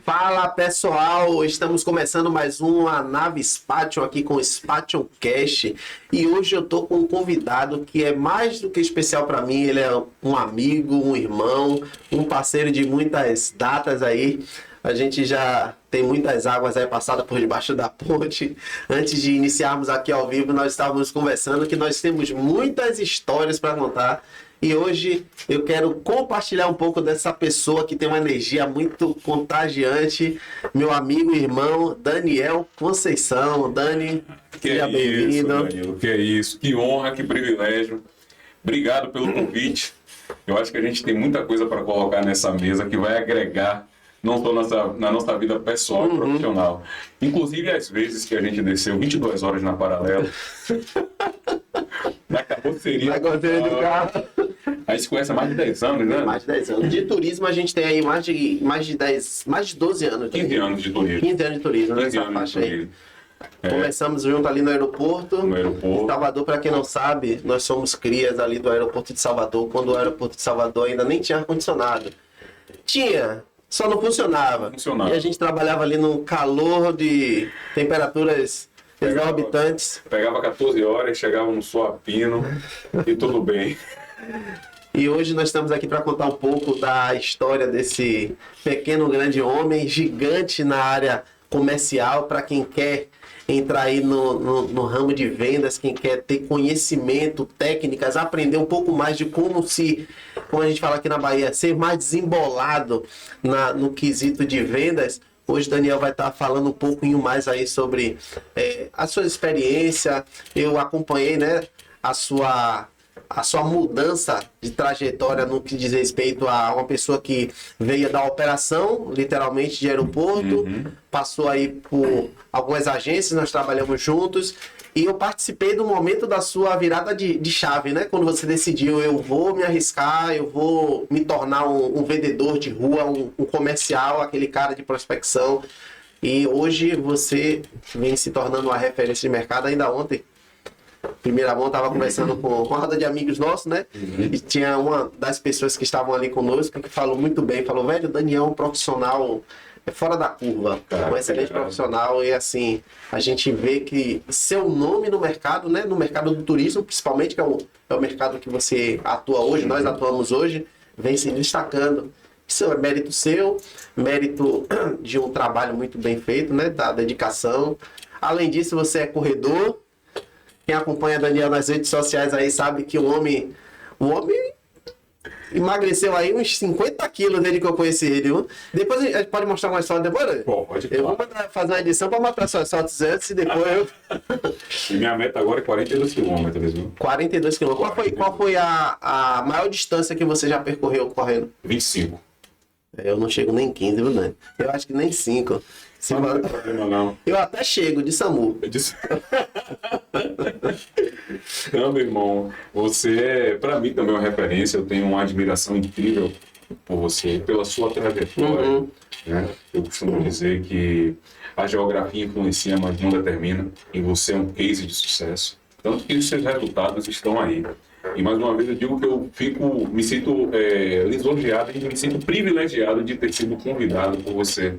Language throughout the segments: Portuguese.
Fala pessoal, estamos começando mais uma nave Spation aqui com o Spation Cast e hoje eu tô com um convidado que é mais do que especial para mim. Ele é um amigo, um irmão, um parceiro de muitas datas aí. A gente já tem muitas águas aí passadas por debaixo da ponte. Antes de iniciarmos aqui ao vivo, nós estávamos conversando que nós temos muitas histórias para contar. E hoje eu quero compartilhar um pouco dessa pessoa que tem uma energia muito contagiante, meu amigo e irmão Daniel Conceição. Dani, seja bem-vindo. Que é isso, que honra, que privilégio. Obrigado pelo convite. Eu acho que a gente tem muita coisa para colocar nessa mesa que vai agregar não só na nossa vida pessoal e profissional. Inclusive, às vezes que a gente desceu 22 horas na Paralela, na carroceria do carro. A gente se conhece há mais de 10 anos, né? Mais de 10 anos. De turismo a gente tem aí mais de 12 anos. 15 anos de turismo. 15 anos de turismo, 15 nessa anos faixa de aí. turismo. Começamos junto ali no aeroporto. No Salvador, para quem não sabe, nós somos crias ali do aeroporto de Salvador, quando o aeroporto de Salvador ainda nem tinha ar-condicionado. Tinha, só não funcionava. E a gente trabalhava ali num calor de temperaturas exorbitantes. Pegava 14 horas, chegava no sol a pino e tudo bem. E hoje nós estamos aqui para contar um pouco da história desse pequeno grande homem, gigante na área comercial, para quem quer entrar aí no ramo de vendas, quem quer ter conhecimento, técnicas, aprender um pouco mais de como a gente fala aqui na Bahia, ser mais desembolado no quesito de vendas. Hoje Daniel vai estar falando um pouquinho mais aí sobre a sua experiência. Eu acompanhei, né, a sua mudança de trajetória no que diz respeito a uma pessoa que veio da operação, literalmente, de aeroporto, passou aí por algumas agências, nós trabalhamos juntos, e eu participei do momento da sua virada de chave, né? Quando você decidiu, eu vou me arriscar, eu vou me tornar um vendedor de rua, um comercial, aquele cara de prospecção, e hoje você vem se tornando uma referência de mercado. Ainda ontem, primeira mão, estava conversando com uma roda de amigos nossos, né? E tinha uma das pessoas que estavam ali conosco que falou muito bem, falou, velho, o Daniel é um profissional fora da curva, um excelente profissional. E assim, a gente vê que seu nome no mercado, né? No mercado do turismo, principalmente, que é o mercado que você atua hoje, nós atuamos hoje, vem se destacando. Isso é mérito seu, mérito de um trabalho muito bem feito, né? Da dedicação. Além disso, você é corredor. Quem acompanha Daniel nas redes sociais aí sabe que o homem emagreceu aí uns 50 quilos desde que eu conheci ele. Viu? Depois a gente pode mostrar uma história depois? Pode. Eu vou fazer uma edição para mostrar suas fotos antes e depois eu... E minha meta agora é 42 quilômetros, viu? 42 quilômetros. Qual foi a maior distância que você já percorreu correndo? 25. Eu não chego nem 15, viu, Dani? Eu acho que nem 5. Não tem problema, não. Eu até chego de SAMU. Não, meu irmão, você, para mim, também é uma referência. Eu tenho uma admiração incrível por você, pela sua trajetória. Né? Eu costumo dizer que a geografia influencia, mas não determina. E você é um case de sucesso. Tanto que os seus resultados estão aí. E mais uma vez eu digo que eu me sinto lisonjeado e me sinto privilegiado de ter sido convidado por você.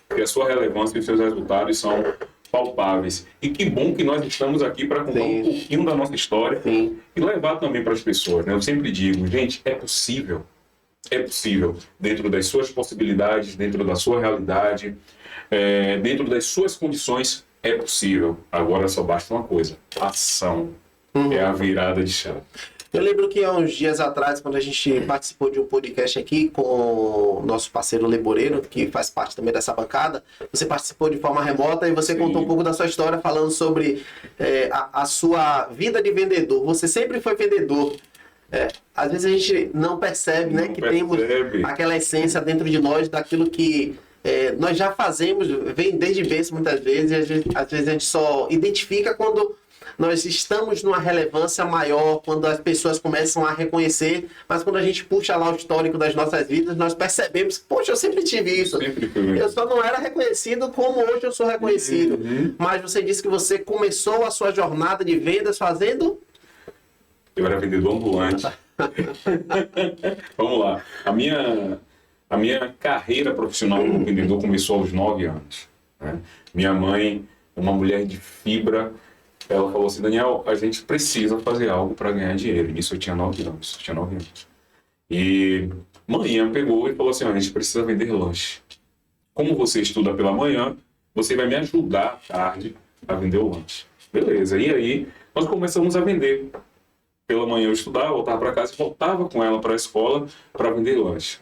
Porque a sua relevância e os seus resultados são palpáveis. E que bom que nós estamos aqui para contar um pouquinho da nossa história e levar também para as pessoas. Né? Eu sempre digo, gente, é possível, dentro das suas possibilidades, dentro da sua realidade, dentro das suas condições, é possível. Agora só basta uma coisa, ação. É a virada de chave. Eu lembro que há uns dias atrás, quando a gente participou de um podcast aqui com o nosso parceiro Leboreiro, que faz parte também dessa bancada, você participou de forma remota e você contou um pouco da sua história, falando sobre a sua vida de vendedor. Você sempre foi vendedor. Às vezes a gente não percebe, né, que temos aquela essência dentro de nós, daquilo que nós já fazemos, vem desde berço muitas vezes, e às vezes a gente só identifica quando nós estamos numa relevância maior, quando as pessoas começam a reconhecer, mas quando a gente puxa lá o histórico das nossas vidas, nós percebemos que, poxa, eu sempre tive isso. Eu só não era reconhecido como hoje eu sou reconhecido. Mas você disse que você começou a sua jornada de vendas fazendo... Eu era vendedor ambulante. Vamos lá. A minha carreira profissional como vendedor começou aos 9 anos. Né? Minha mãe, uma mulher de fibra, ela falou assim, Daniel, a gente precisa fazer algo para ganhar dinheiro. Nisso eu tinha 9 anos. E manhã pegou e falou assim, a gente precisa vender lanche. Como você estuda pela manhã, você vai me ajudar à tarde a vender o lanche. Beleza. E aí, nós começamos a vender. Pela manhã eu estudava, voltava para casa e voltava com ela para a escola para vender lanche.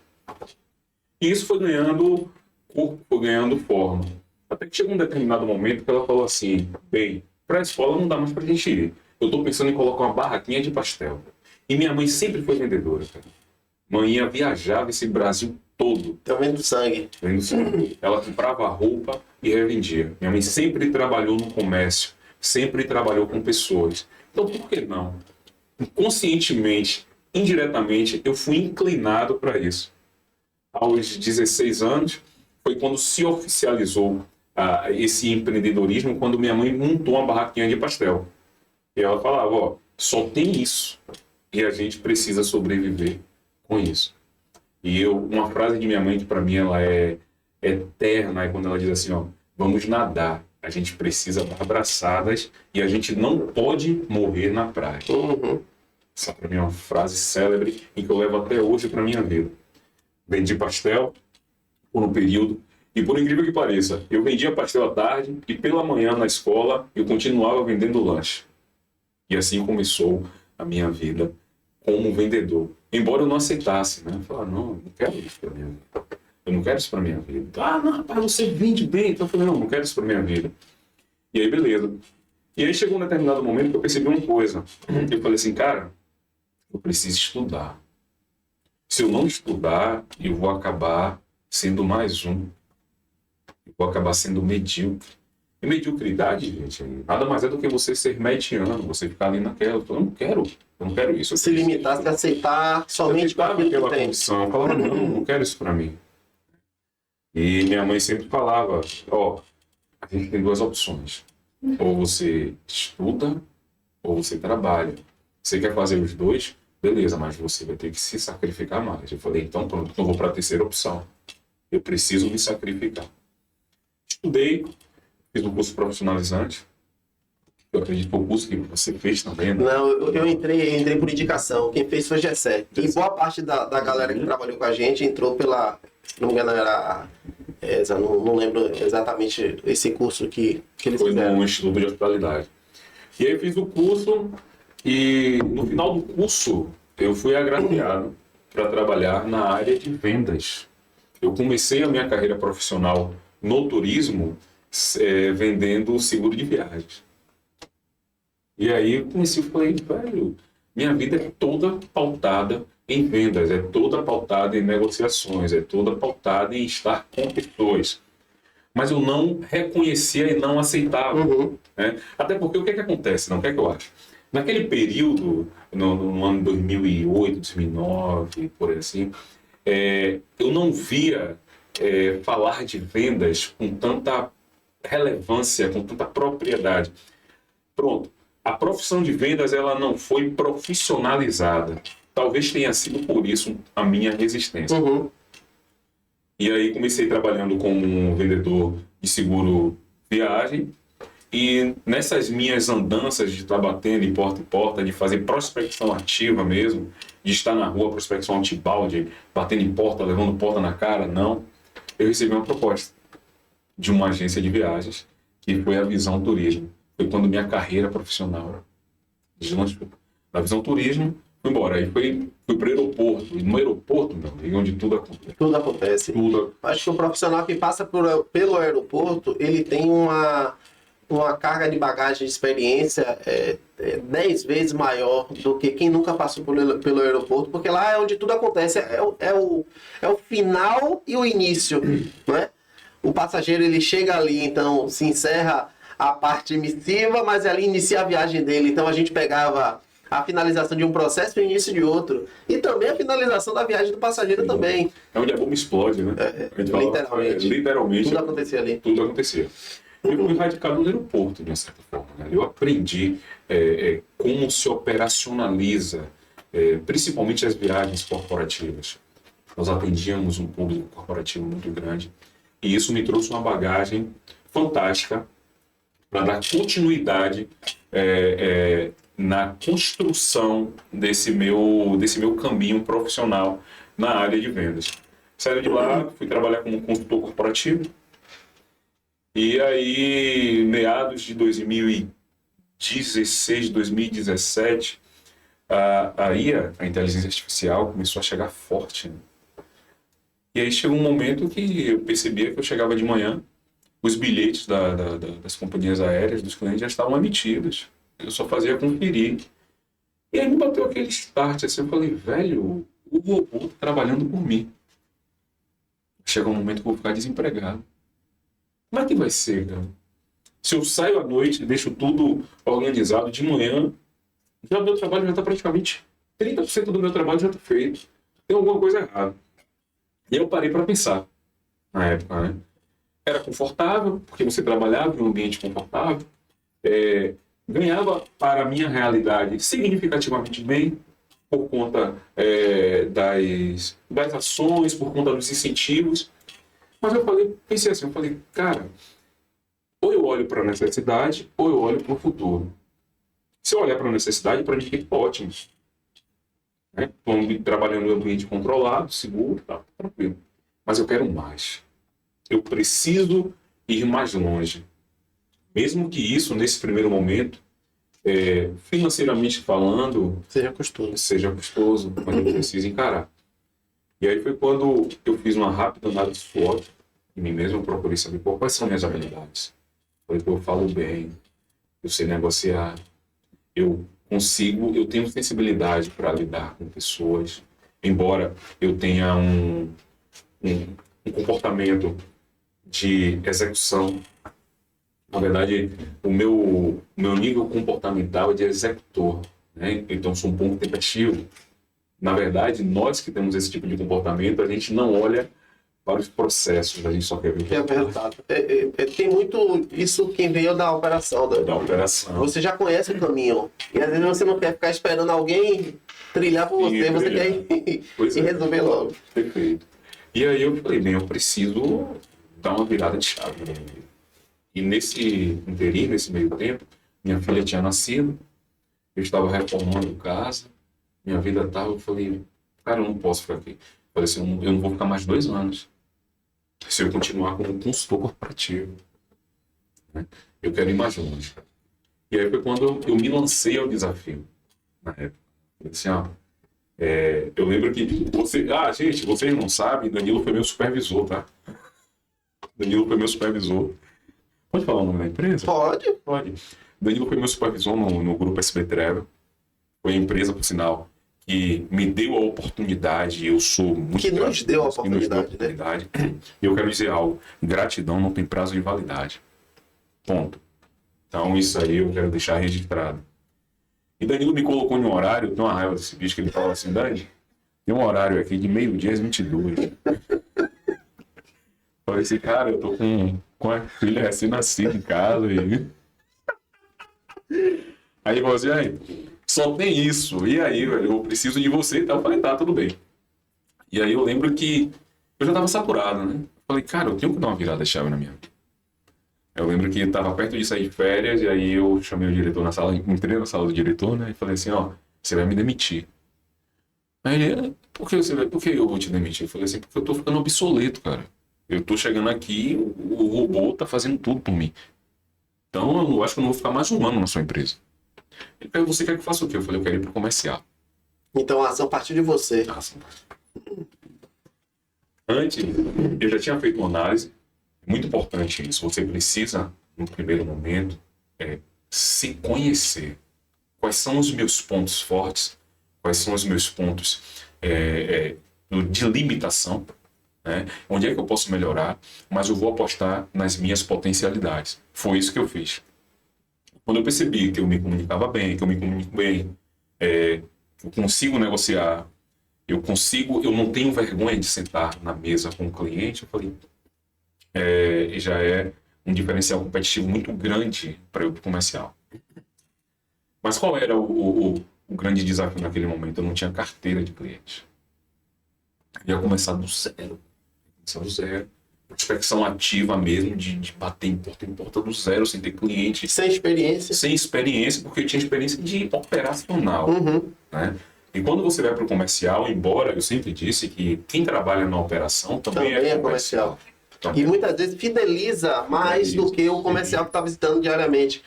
E isso foi ganhando corpo, foi ganhando forma. Até que chegou um determinado momento que ela falou assim, bem, para a escola não dá mais para a gente ir. Eu estou pensando em colocar uma barraquinha de pastel. E minha mãe sempre foi vendedora, cara. Mãe viajava esse Brasil todo. Tá vendo sangue. Vendo sangue. Ela comprava roupa e revendia. Minha mãe sempre trabalhou no comércio, sempre trabalhou com pessoas. Então, por que não? Conscientemente, indiretamente, eu fui inclinado para isso. Aos 16 anos, foi quando se oficializou esse empreendedorismo, quando minha mãe montou uma barraquinha de pastel. E ela falava, ó, só tem isso. E a gente precisa sobreviver com isso. E uma frase de minha mãe que para mim ela é eterna, é quando ela diz assim, ó, vamos nadar, a gente precisa dar braçadas e a gente não pode morrer na praia. Uhum. Essa para mim é uma frase célebre e que eu levo até hoje para minha vida. Vendi pastel por um período e por incrível que pareça, eu vendia pastel à tarde e pela manhã na escola eu continuava vendendo lanche. E assim começou a minha vida como vendedor. Embora eu não aceitasse, né? Eu falava, não, eu não quero isso para minha vida. Eu não quero isso para minha vida. Ah, não, rapaz, você vende bem. Então eu falei, não quero isso para minha vida. E aí, beleza. E aí chegou um determinado momento que eu percebi uma coisa. Eu falei assim, cara, eu preciso estudar. Se eu não estudar, eu vou acabar sendo mais um. Eu vou acabar sendo medíocre. E mediocridade, gente, nada mais é do que você ser mediano, você ficar ali naquela. Eu não quero isso. Se limitar, se aceitar somente com aquilo que tem. Condição. Eu falava, não quero isso para mim. E minha mãe sempre falava, ó, a gente tem 2 opções. Ou você estuda, ou você trabalha. Você quer fazer os 2? Beleza, mas você vai ter que se sacrificar mais. Eu falei, então pronto, eu vou para a terceira opção. Eu preciso me sacrificar. Estudei, fiz um curso profissionalizante. Eu acredito que foi o curso que você fez também, né? Não, eu entrei por indicação. Quem fez foi Gessé. E boa parte da galera que trabalhou com a gente entrou pela... Se não me engano, era... não lembro exatamente esse curso que eles foi fizeram. No Instituto de Hospitalidade. E aí eu fiz o curso e no final do curso eu fui agraciado para trabalhar na área de vendas. Eu comecei a minha carreira profissional no turismo vendendo seguro de viagens. E aí eu comecei, falei, velho, minha vida é toda pautada em vendas, é toda pautada em negociações, é toda pautada em estar com pessoas. Mas eu não reconhecia e não aceitava. Né? Até porque o que é que acontece? Não, o que é que eu acho? Naquele período, no ano 2008, 2009, por aí assim, eu não via falar de vendas com tanta relevância, com tanta propriedade. Pronto. A profissão de vendas ela não foi profissionalizada. Talvez tenha sido por isso a minha resistência. E aí comecei trabalhando como um vendedor de seguro viagem. E nessas minhas andanças de estar batendo em porta, de fazer prospecção ativa mesmo, de estar na rua, prospecção antibalde, batendo em porta, levando porta na cara, não. Eu recebi uma proposta de uma agência de viagens, que foi a Visão Turismo. Foi quando minha carreira profissional deslanchou. Na Visão Turismo, fui embora. Aí fui para o aeroporto. E no aeroporto, meu amigo, onde tudo acontece. Tudo acontece. Acho que o profissional que passa pelo aeroporto, ele tem uma carga de bagagem de experiência 10 vezes maior do que quem nunca passou pelo aeroporto, porque lá é onde tudo acontece. É o final e o início, não é? O passageiro, ele chega ali, então se encerra a parte emissiva, mas ali inicia a viagem dele. Então a gente pegava a finalização de um processo e o início de outro. E também a finalização da viagem do passageiro também. É onde a bomba explode, né? Literalmente. Tudo acontecia ali. Tudo acontecia. Eu fui radicado no aeroporto, de uma certa forma. Né? Eu aprendi como se operacionaliza principalmente as viagens corporativas. Nós atendíamos um público corporativo muito grande e isso me trouxe uma bagagem fantástica para dar continuidade na construção desse meu caminho profissional na área de vendas. Saí de lá, fui trabalhar como consultor corporativo e aí, meados de 2016, 2017, a IA, a inteligência artificial, começou a chegar forte, né? E aí chegou um momento que eu percebia que eu chegava de manhã, os bilhetes das companhias aéreas, dos clientes, já estavam emitidos. Eu só fazia conferir. E aí me bateu aquele start, assim, eu falei, velho, o robô tá trabalhando por mim. Chega um momento que eu vou ficar desempregado. Como é que vai ser, cara? Se eu saio à noite e deixo tudo organizado de manhã, já o meu trabalho já está praticamente 30% do meu trabalho já está feito. Tem alguma coisa errada. E eu parei para pensar na época, né? Era confortável, porque você trabalhava em um ambiente confortável, ganhava para a minha realidade significativamente bem, por conta das ações, por conta dos incentivos. Mas pensei assim, cara, ou eu olho para a necessidade, ou eu olho para o futuro. Se eu olhar para a necessidade, para mim é ótimo. Estou trabalhando em um ambiente controlado, seguro, tá tranquilo. Mas eu quero mais. Eu preciso ir mais longe. Mesmo que isso, nesse primeiro momento, financeiramente falando, seja custoso, mas eu preciso encarar. E aí foi quando eu fiz uma rápida análise SWOT em mim mesmo, eu procurei saber quais são minhas habilidades. Falei, eu falo bem, eu sei negociar, eu tenho sensibilidade para lidar com pessoas, embora eu tenha um comportamento de execução. Na verdade, o meu nível comportamental é de executor, né? Então, sou um pouco tempestivo. Na verdade, nós que temos esse tipo de comportamento, a gente não olha para os processos, a gente só quer ver. É verdade. Tem muito isso quem veio da operação. Da operação. Você já conhece o caminho. E às vezes você não quer ficar esperando alguém trilhar por você, você quer ir resolver logo. Perfeito. E aí eu falei, bem, eu preciso dar uma virada de chave. E nesse interim, nesse meio tempo, minha filha tinha nascido, eu estava reformando casa, minha vida estava, eu falei, cara, eu não posso ficar aqui. Eu falei assim, eu não vou ficar mais 2 anos se eu continuar como consultor corporativo. Né? Eu quero ir mais longe. E aí foi quando eu me lancei ao desafio, na época. Eu disse, eu lembro que gente, vocês não sabem, Danilo foi meu supervisor, tá? Danilo foi meu supervisor. Pode falar o nome da empresa? Pode. Danilo foi meu supervisor no grupo SB Travel. Foi a empresa, por sinal, que me deu a oportunidade, eu sou muito que grato. Nos deu a oportunidade, né? E eu quero dizer algo, gratidão não tem prazo de validade. Ponto. Então isso aí eu quero deixar registrado. E Danilo me colocou em um horário, tem uma raiva desse bicho que ele fala assim, Dani, tem um horário aqui de 12h às 22h. Falei assim, cara, eu tô com a filha recém-nascida em casa e... Aí ele falou assim, só tem isso. E aí, velho, eu preciso de você. Então eu falei, tá, tudo bem. E aí eu lembro que eu já tava saturado, né? Falei, cara, eu tenho que dar uma virada de chave na minha vida. Eu lembro que tava perto de sair de férias, e aí eu chamei o diretor na sala, entrei na sala do diretor, né? E falei assim, você vai me demitir. Aí ele, por que eu vou te demitir? Eu falei assim, porque eu tô ficando obsoleto, cara. Eu tô chegando aqui, o robô tá fazendo tudo por mim. Então eu acho que eu não vou ficar mais um ano na sua empresa. Ele perguntou, você quer que eu faça o quê? Eu falei, eu quero ir pro comercial. Então a ação partiu de você. Antes, eu já tinha feito uma análise. Muito importante isso. Você precisa, no primeiro momento, se conhecer. Quais são os meus pontos fortes? Quais são os meus pontos de limitação? Né? Onde é que eu posso melhorar? Mas eu vou apostar nas minhas potencialidades. Foi isso que eu fiz. Quando eu percebi que eu me comunicava bem, que eu me comunico bem, eu consigo negociar, eu não tenho vergonha de sentar na mesa com o cliente, eu falei, já é um diferencial competitivo muito grande para o comercial. Mas qual era o O grande desafio naquele momento, eu não tinha carteira de clientes. Eu ia começar do zero. Prospecção ativa mesmo, de bater em porta do zero, sem ter cliente. Sem experiência. Sem experiência, porque eu tinha experiência de operacional. Uhum. Né? E quando você vai para o comercial, embora eu sempre disse que quem trabalha na operação também é comercial. E muitas vezes fideliza mais do que o comercial que está visitando diariamente.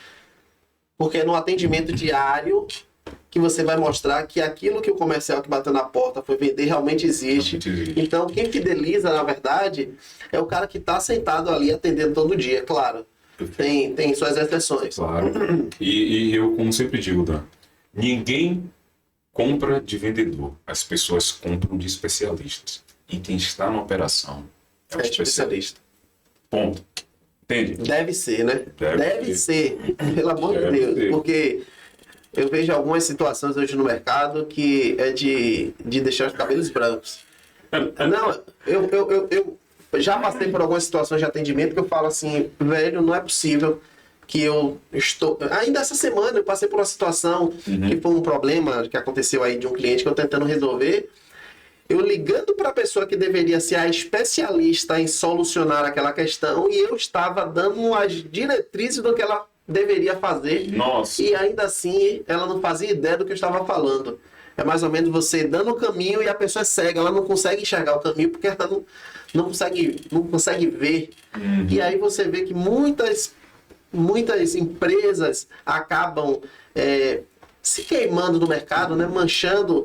Porque é no atendimento diário que você vai mostrar que aquilo que o comercial que bateu na porta foi vender realmente existe. Então, quem fideliza, na verdade, é o cara que está sentado ali atendendo todo dia, claro. Tem suas exceções. Claro. E eu, como sempre digo, Dan, ninguém compra de vendedor. As pessoas compram de especialistas. E quem está na operação é um especialista. Ponto. Entende? Deve ser, né? Deve ser. Pelo amor de Deus. Porque eu vejo algumas situações hoje no mercado que é de deixar os cabelos brancos. Não, eu já passei por algumas situações de atendimento que eu falo assim, velho, não é possível que eu estou... Ainda essa semana eu passei por uma situação que foi um problema que aconteceu aí de um cliente que eu tentando resolver. Eu ligando para a pessoa que deveria ser a especialista em solucionar aquela questão e eu estava dando as diretrizes do que ela deveria fazer. Nossa. E ainda assim ela não fazia ideia do que eu estava falando. É mais ou menos você dando o caminho e a pessoa é cega, ela não consegue enxergar o caminho porque ela não consegue ver. E aí você vê que muitas empresas acabam se queimando no mercado, né? Manchando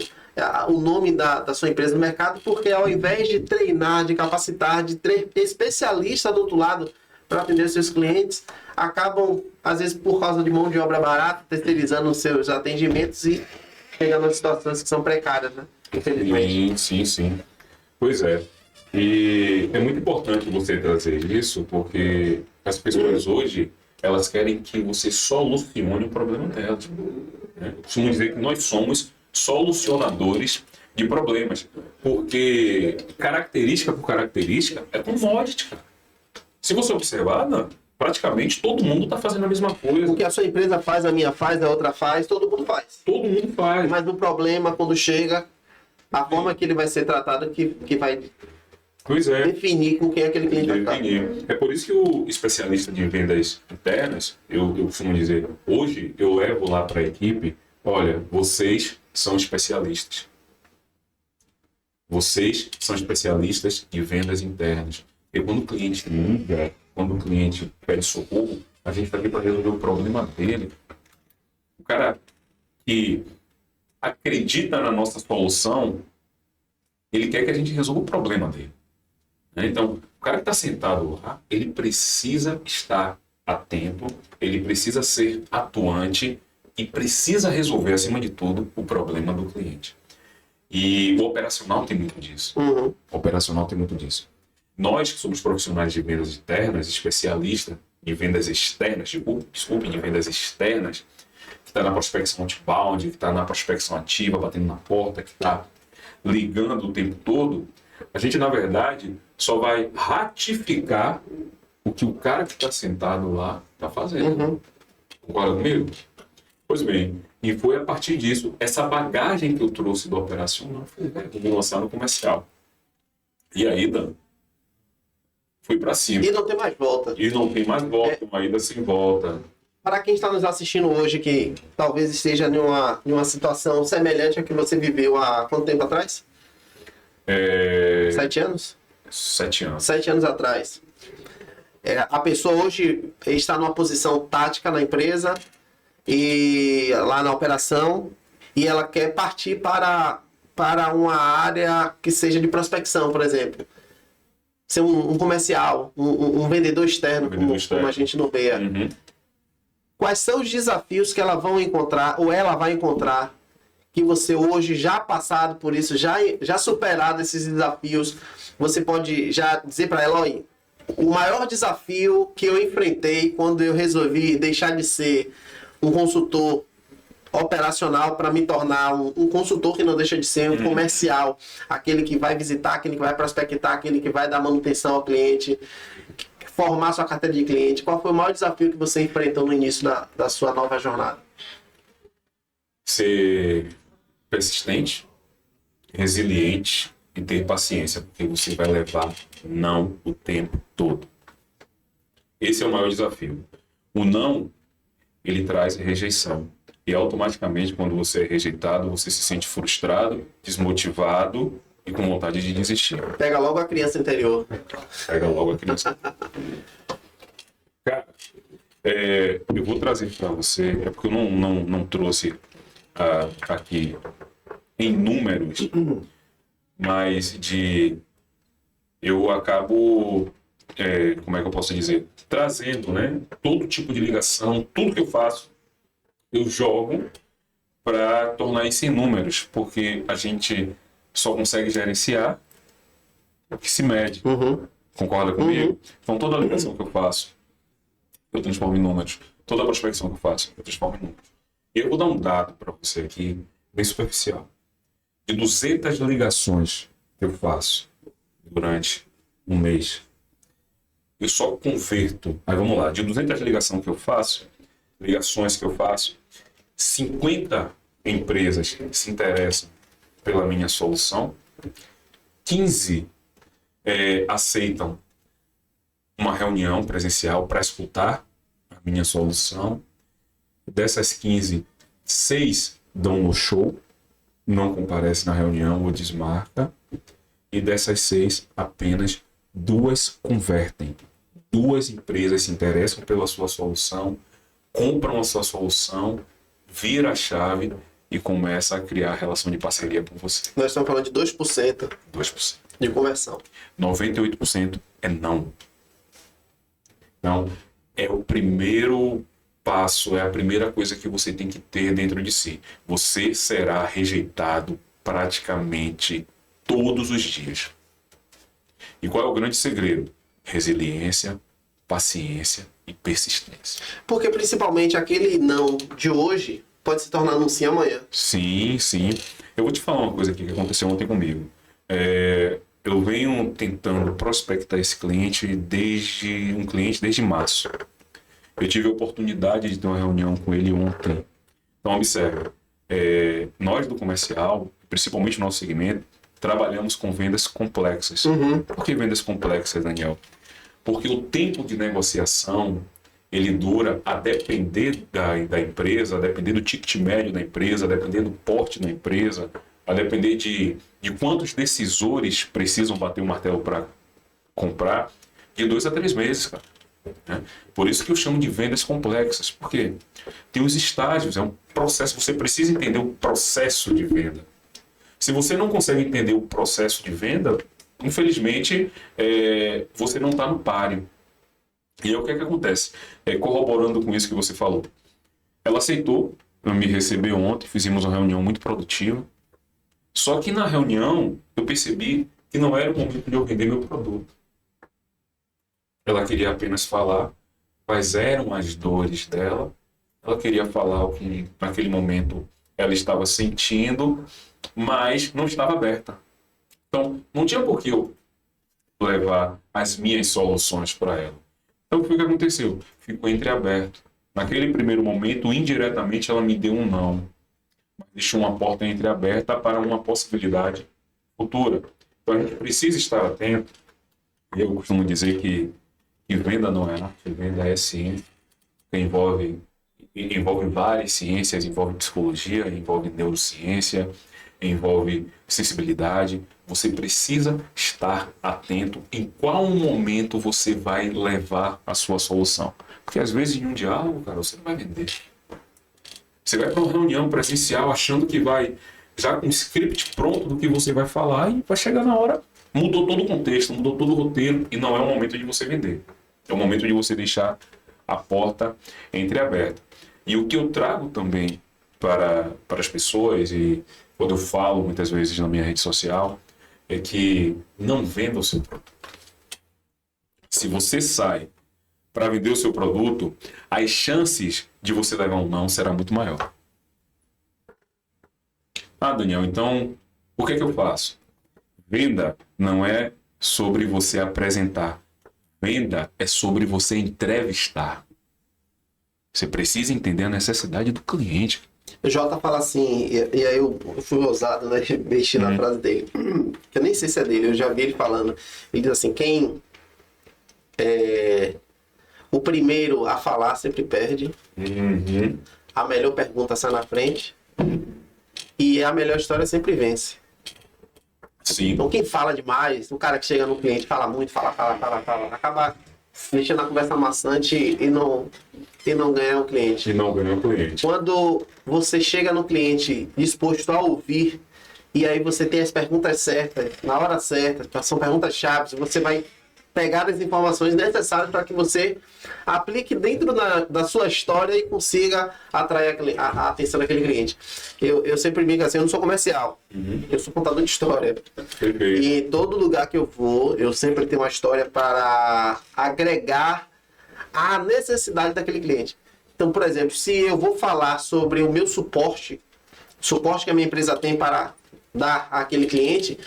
o nome da sua empresa no mercado, porque ao invés de treinar, de capacitar, de ter especialista do outro lado para atender seus clientes, acabam, às vezes, por causa de mão de obra barata, terceirizando os seus atendimentos e chegando a situações que são precárias, né? Infelizmente. Sim. Pois é. E é muito importante você trazer isso, porque as pessoas hoje, elas querem que você solucione o problema delas. Né? Eu costumo dizer que nós somos solucionadores de problemas, porque característica por característica é commodity, cara. Se você observar, praticamente todo mundo está fazendo a mesma coisa. O que a sua empresa faz, a minha faz, a outra faz, todo mundo faz. Todo mundo faz. Mas o problema, quando chega, a forma que ele vai ser tratado que vai definir com quem aquele cliente vai estar. É por isso que o especialista de vendas internas, eu costumo dizer, hoje eu levo lá para a equipe, olha, vocês são especialistas. Vocês são especialistas de vendas internas. E quando o cliente liga, quando o cliente pede socorro, a gente está aqui para resolver o problema dele. O cara que acredita na nossa solução, ele quer que a gente resolva o problema dele. Então, o cara que está sentado lá, ele precisa estar atento, ele precisa ser atuante e precisa resolver, acima de tudo, o problema do cliente. E o operacional tem muito disso. O operacional tem muito disso. Nós que somos profissionais de vendas internas, especialistas em vendas externas, de vendas externas, que está na prospecção outbound, que está na prospecção ativa, batendo na porta, que está ligando o tempo todo, a gente, na verdade, só vai ratificar o que o cara que está sentado lá está fazendo. Concorda comigo? Pois bem, e foi a partir disso, essa bagagem que eu trouxe do operacional, eu vou lançar no comercial. E aí, Dan, fui para cima. E não tem mais volta. E não tem mais volta, uma ida sem volta. Para quem está nos assistindo hoje, que talvez esteja em uma situação semelhante à que você viveu há quanto tempo atrás? 7 anos? 7 anos. 7 anos atrás. A pessoa hoje está numa posição tática na empresa, e lá na operação, e ela quer partir para uma área que seja de prospecção, por exemplo. Ser um comercial, um vendedor externo, como a gente nomeia. Quais são os desafios que ela vai encontrar, que você hoje, já passado por isso, já superado esses desafios, você pode já dizer para ela, olha, o maior desafio que eu enfrentei quando eu resolvi deixar de ser um consultor operacional para me tornar um consultor que não deixa de ser um comercial, aquele que vai visitar, aquele que vai prospectar, aquele que vai dar manutenção ao cliente, formar sua carteira de cliente. Qual foi o maior desafio que você enfrentou no início da sua nova jornada? ser persistente, resiliente e ter paciência, porque você vai levar não o tempo todo. Esse é o maior desafio. O não, ele traz rejeição. E automaticamente, quando você é rejeitado, você se sente frustrado, desmotivado e com vontade de desistir. Pega logo a criança interior. Pega logo a criança. Cara, eu vou trazer para você, é porque eu não trouxe aqui em números, mas eu acabo, como é que eu posso dizer, trazendo, né, todo tipo de ligação, tudo que eu faço, eu jogo para tornar isso em números, porque a gente só consegue gerenciar o que se mede. Concorda comigo? Então toda ligação que eu faço, eu transformo em números. Toda prospecção que eu faço, eu transformo em números. E eu vou dar um dado para você aqui, bem superficial. De 200 ligações que eu faço durante um mês, eu só converto. Aí vamos lá, de 200 ligações que eu faço, 50 empresas se interessam pela minha solução, 15 aceitam uma reunião presencial para escutar a minha solução. Dessas 15, 6 dão no show, não comparecem na reunião ou desmarca. E dessas 6, apenas 2 convertem. 2 empresas se interessam pela sua solução, compram a sua solução, vira a chave e começa a criar relação de parceria com você. Nós estamos falando de 2%. 2%. De conversão. 98% é não. Então, é o primeiro passo, é a primeira coisa que você tem que ter dentro de si. Você será rejeitado praticamente todos os dias. E qual é o grande segredo? Resiliência, paciência e persistência. Porque principalmente aquele não de hoje pode se tornar um sim amanhã. Sim, sim. Eu vou te falar uma coisa aqui que aconteceu ontem comigo. Eu venho tentando prospectar esse cliente desde março. Eu tive a oportunidade de ter uma reunião com ele ontem. Então, observe, nós do comercial, principalmente no nosso segmento, trabalhamos com vendas complexas. Por que vendas complexas, Daniel? Porque o tempo de negociação, ele dura, a depender da empresa, a depender do ticket médio da empresa, a depender do porte da empresa, a depender de quantos decisores precisam bater o martelo para comprar, de 2 a 3 meses, cara. Por isso que eu chamo de vendas complexas, porque tem os estágios, é um processo, você precisa entender o processo de venda. Se você não consegue entender o processo de venda, infelizmente, você não está no páreo. E aí o que é que acontece? Corroborando com isso que você falou. Ela aceitou, me recebeu ontem, fizemos uma reunião muito produtiva. Só que na reunião eu percebi que não era o momento de eu vender meu produto. Ela queria apenas falar quais eram as dores dela. Ela queria falar o que naquele momento ela estava sentindo, mas não estava aberta. Então, não tinha por que eu levar as minhas soluções para ela. Então, o que aconteceu? Ficou entreaberto. Naquele primeiro momento, indiretamente, ela me deu um não. Deixou uma porta entreaberta para uma possibilidade futura. Então, a gente precisa estar atento. Eu costumo dizer que venda não é arte, venda é ciência. Envolve várias ciências, envolve psicologia, envolve neurociência, envolve sensibilidade. Você precisa estar atento em qual momento você vai levar a sua solução. Porque às vezes em um diálogo, cara, você não vai vender. Você vai para uma reunião presencial achando que vai já com um script pronto do que você vai falar e vai chegar na hora, mudou todo o contexto, mudou todo o roteiro e não é o momento de você vender. É o momento de você deixar a porta entreaberta. E o que eu trago também para as pessoas, e quando eu falo muitas vezes na minha rede social, é que não venda o seu produto. Se você sai para vender o seu produto, as chances de você levar um não será muito maior. Ah, Daniel, então o que é que eu faço? Venda não é sobre você apresentar. Venda é sobre você entrevistar. Você precisa entender a necessidade do cliente. O Jota fala assim, e aí eu fui ousado, né? Mexi na frase dele. Que eu nem sei se é dele, eu já vi ele falando. Ele diz assim, o primeiro a falar sempre perde. Uhum. A melhor pergunta sai na frente. E a melhor história sempre vence. Sim. Então quem fala demais, o cara que chega no cliente, fala muito, fala, acaba mexendo na conversa maçante e não ganha o cliente. E não ganha o cliente. Quando você chega no cliente disposto a ouvir, e aí você tem as perguntas certas, na hora certa, são perguntas chaves, você vai pegar as informações necessárias para que você aplique dentro da sua história e consiga atrair a atenção daquele cliente. Eu sempre digo assim, eu não sou comercial, eu sou contador de história. Perfeito. E em todo lugar que eu vou, eu sempre tenho uma história para agregar a necessidade daquele cliente. Então, por exemplo, se eu vou falar sobre o meu suporte que a minha empresa tem para dar àquele cliente,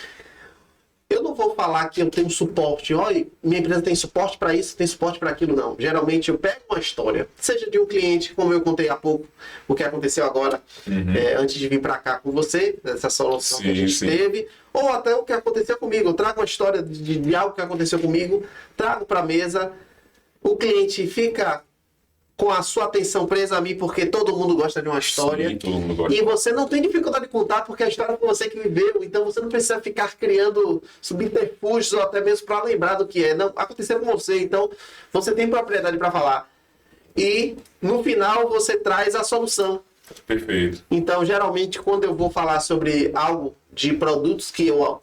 eu não vou falar que eu tenho suporte. Olha, minha empresa tem suporte para isso, tem suporte para aquilo, não. Geralmente eu pego uma história, seja de um cliente, como eu contei há pouco, o que aconteceu agora, antes de vir para cá com você, dessa solução que a gente teve, ou até o que aconteceu comigo. Eu trago uma história de algo que aconteceu comigo, trago para a mesa, o cliente fica com a sua atenção presa a mim, porque todo mundo gosta de uma história. Sim, todo mundo gosta. E você não tem dificuldade de contar, porque a história foi você que viveu. Então você não precisa ficar criando subterfúgios ou até mesmo para lembrar do que é. Não, aconteceu com você. Então você tem propriedade para falar. E no final você traz a solução. Perfeito. Então, geralmente, quando eu vou falar sobre algo de produtos que eu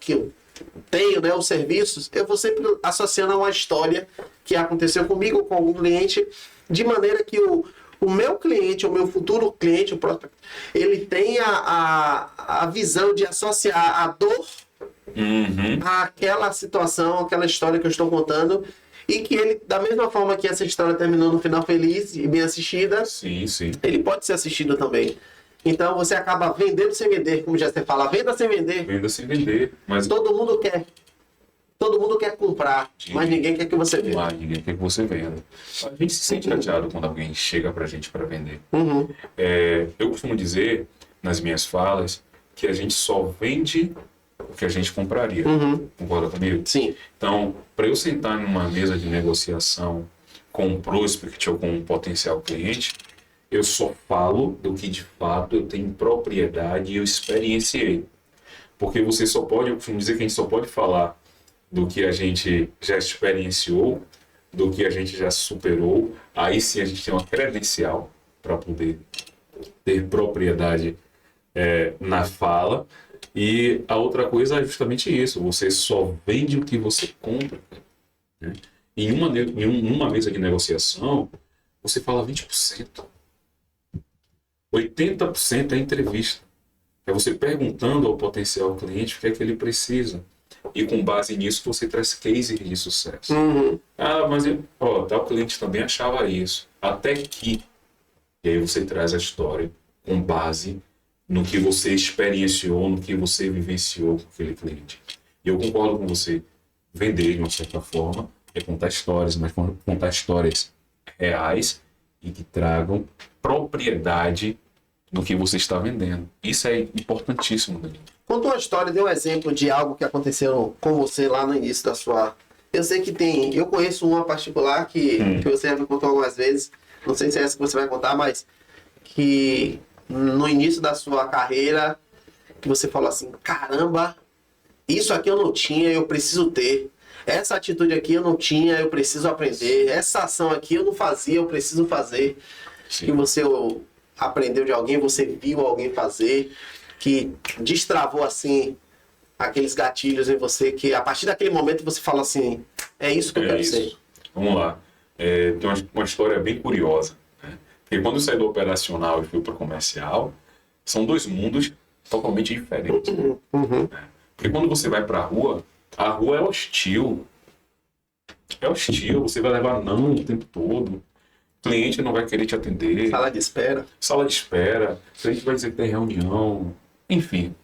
tenho, né, os serviços, eu vou sempre associando a uma história que aconteceu comigo, com algum cliente, de maneira que o meu cliente, o meu futuro cliente, o próximo, ele tenha a visão de associar a dor àquela situação, àquela história que eu estou contando, e que ele, da mesma forma que essa história terminou no final feliz e bem assistida, ele pode ser assistido também. Então você acaba vendendo sem vender, como já você fala, venda sem vender. Venda sem vender. Mas todo mundo quer comprar, mas ninguém quer que você venda. Mas ninguém quer que você venda. A gente se sente chateado quando alguém chega pra gente para vender. Eu costumo dizer, nas minhas falas, que a gente só vende o que a gente compraria. Concorda comigo? Sim. Então, para eu sentar numa mesa de negociação com um prospect ou com um potencial cliente, eu só falo do que de fato eu tenho propriedade e eu experienciei. Porque você só pode, eu costumo dizer que a gente só pode falar do que a gente já experienciou, do que a gente já superou. Aí sim a gente tem uma credencial para poder ter propriedade na fala. E a outra coisa é justamente isso, você só vende o que você compra. Né? Em uma mesa de negociação, você fala 20%. 80% é entrevista. É você perguntando ao potencial cliente o que é que ele precisa. E com base nisso você traz cases de sucesso. Mas tal cliente também achava isso. Até que. E aí você traz a história com base no que você experienciou, no que você vivenciou com aquele cliente. E eu concordo com você. Vender, de uma certa forma, é contar histórias, mas contar histórias reais e que tragam propriedade no que você está vendendo. Isso é importantíssimo, Danilo. Conta uma história, dê um exemplo de algo que aconteceu com você lá no início da sua... Eu sei que tem... Eu conheço uma particular que você já me contou algumas vezes. Não sei se é essa que você vai contar, mas que no início da sua carreira, que você falou assim, caramba, isso aqui eu não tinha, eu preciso ter. Essa atitude aqui eu não tinha, eu preciso aprender. Essa ação aqui eu não fazia, eu preciso fazer. Sim. Que você aprendeu de alguém, você viu alguém fazer, que destravou assim aqueles gatilhos em você, que a partir daquele momento você fala assim, é isso que eu quero ser. Vamos lá. Tem uma história bem curiosa. Né? Porque quando eu saí do operacional e fui para o comercial, são dois mundos totalmente diferentes. Né? Porque quando você vai para a rua é hostil. É hostil, você vai levar não o tempo todo. O cliente não vai querer te atender. Sala de espera. Sala de espera. O cliente vai dizer que tem reunião. Enfim.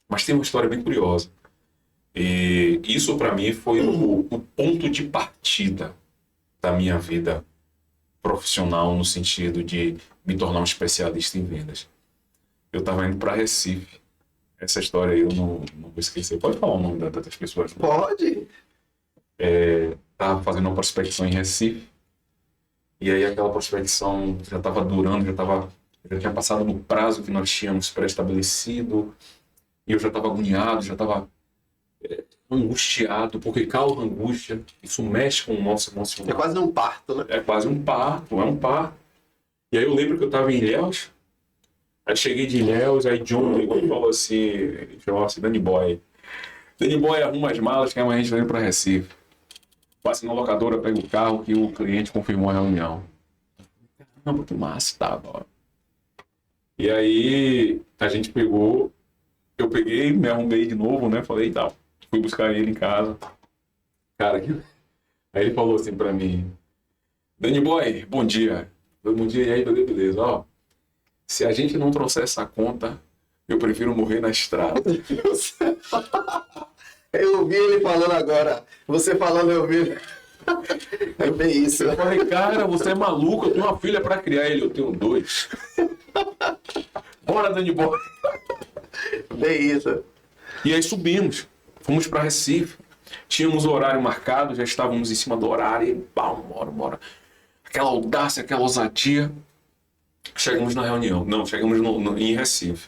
Mas tem uma história bem curiosa. E isso para mim foi o ponto de partida da minha vida profissional no sentido de me tornar um especialista em vendas. eu tava indo para Recife. Essa história aí eu não vou esquecer. Pode falar o nome das pessoas? Pode. Tava fazendo uma prospecção em Recife. E aí aquela prospecção já estava durando, já tinha passado no prazo que nós tínhamos pré-estabelecido. E eu já estava agoniado, já estava angustiado, porque causa angústia. Isso mexe com o nosso emocional. É quase um parto, né? É quase um parto, é um parto. E aí eu lembro que eu estava em Ilhéus. Aí cheguei de Ilhéus, aí John ligou e falou assim, Danny Boy, arruma as malas que amanhã a gente vai para Recife. Passe na locadora, pega o carro que o cliente confirmou a reunião. Caramba, que massa, tá, ó. E aí a gente pegou, eu peguei, me arrumei de novo, né? Falei, tá, fui buscar ele em casa. Cara, aí ele falou assim pra mim, Danny Boy, bom dia. Bom dia, e aí, beleza, ó. Se a gente não trouxer essa conta, eu prefiro morrer na estrada. Eu ouvi ele falando agora. Você falando, eu ouvi. É bem isso. Eu falei, cara, você é maluco, eu tenho uma filha pra criar. Ele, eu tenho 2. Bora, Danny Boy. Bem isso. E aí subimos, fomos pra Recife. Tínhamos o horário marcado, já estávamos em cima do horário. E bora. Aquela audácia, aquela ousadia. Chegamos na reunião. Não, chegamos em Recife.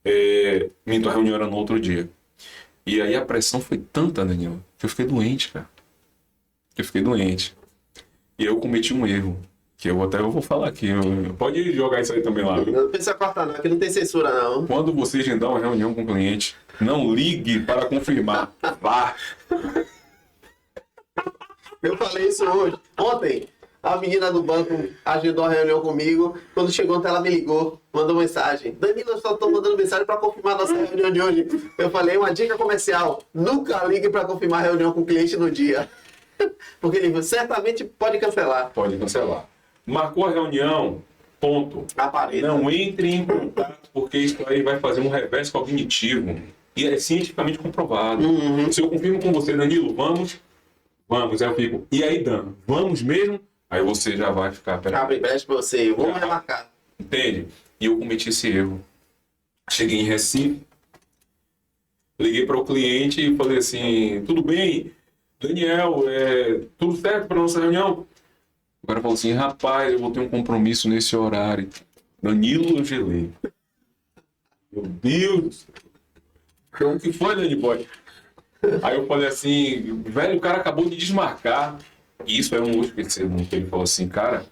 A reunião era no outro dia. E aí a pressão foi tanta, Danilo, que eu fiquei doente, cara. E eu cometi um erro. Que eu vou falar aqui. Pode jogar isso aí também lá. Viu? Não precisa cortar não, aqui não tem censura não. Quando você agendar uma reunião com o cliente, não ligue para confirmar. Vá. Eu falei isso ontem. A menina do banco agendou a reunião comigo. Quando chegou ontem, ela me ligou, mandou mensagem. Danilo, eu só estou mandando mensagem para confirmar a nossa reunião de hoje. Eu falei, uma dica comercial. Nunca ligue para confirmar a reunião com o cliente no dia. Porque ele certamente pode cancelar. Pode cancelar. Marcou a reunião, ponto. Apareça. Não entre em contato, porque isso aí vai fazer um revés cognitivo. E é cientificamente comprovado. Se eu confirmo com você, Danilo, vamos. Aí eu fico, e aí, Dan, vamos mesmo? Aí você já vai ficar... Abre brecha pra você, vamos remarcar. Entende? E eu cometi esse erro. Cheguei em Recife, liguei para o cliente e falei assim, tudo bem, Daniel, tudo certo para nossa reunião? O cara falou assim, rapaz, eu vou ter um compromisso nesse horário. Danilo, eu gelei. Meu Deus! O que foi, Danny Boy? Aí eu falei assim, velho, o cara acabou de desmarcar. E isso é um outro que ele falou assim, cara,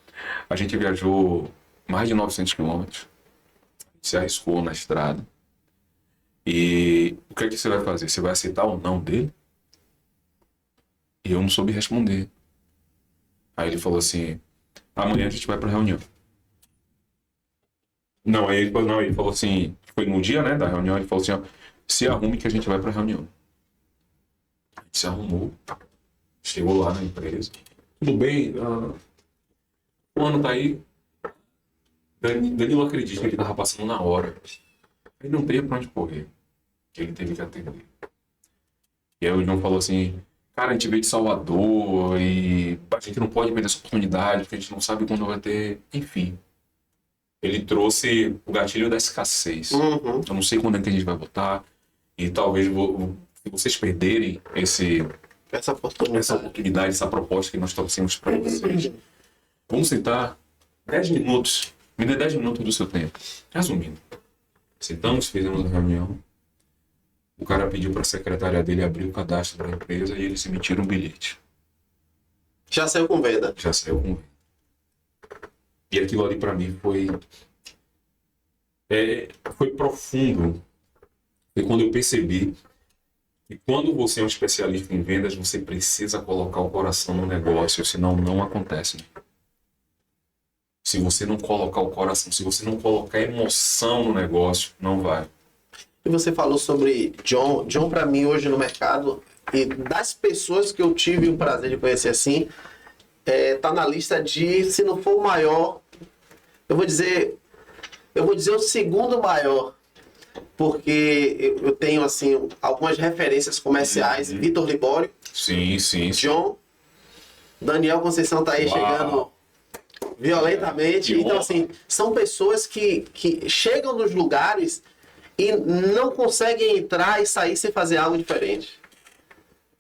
a gente viajou mais de 900 quilômetros, se arriscou na estrada. E o que é que você vai fazer? Você vai aceitar ou não dele? E eu não soube responder. Aí ele falou assim, amanhã a gente vai pra reunião. Não, aí ele falou assim, foi no dia, né, da reunião, ele falou assim, ó, se arrume que a gente vai pra reunião. A gente se arrumou. Chegou lá na empresa. Tudo bem? O ano tá aí. Danilo acredita que ele tava passando na hora. Ele não teve pra onde correr. Ele teve que atender. E aí o João falou assim, cara, a gente veio de Salvador e a gente não pode perder essa oportunidade, porque a gente não sabe quando vai ter. Enfim. Ele trouxe o gatilho da escassez. Eu não sei quando é que a gente vai votar. E talvez se vocês perderem essa oportunidade, essa proposta que nós trouxemos para vocês. Vamos sentar 10 minutos. Me dê 10 minutos do seu tempo. Resumindo. Sentamos, fizemos a reunião. O cara pediu para a secretária dele abrir o cadastro da empresa e eles emitiram um bilhete. Já saiu com venda. Já saiu com venda. E aquilo ali para mim foi profundo. Foi quando eu percebi e quando você é um especialista em vendas, você precisa colocar o coração no negócio, senão não acontece. Se você não colocar o coração, se você não colocar emoção no negócio, não vai. E você falou sobre John. John, para mim, hoje no mercado, e das pessoas que eu tive o prazer de conhecer assim, tá na lista de, se não for o maior, eu vou dizer o segundo maior. Porque eu tenho, assim, algumas referências comerciais. Vitor Libório. Sim. John. Daniel Conceição tá aí chegando Violentamente. E Então, assim, são pessoas que chegam nos lugares e não conseguem entrar e sair sem fazer algo diferente.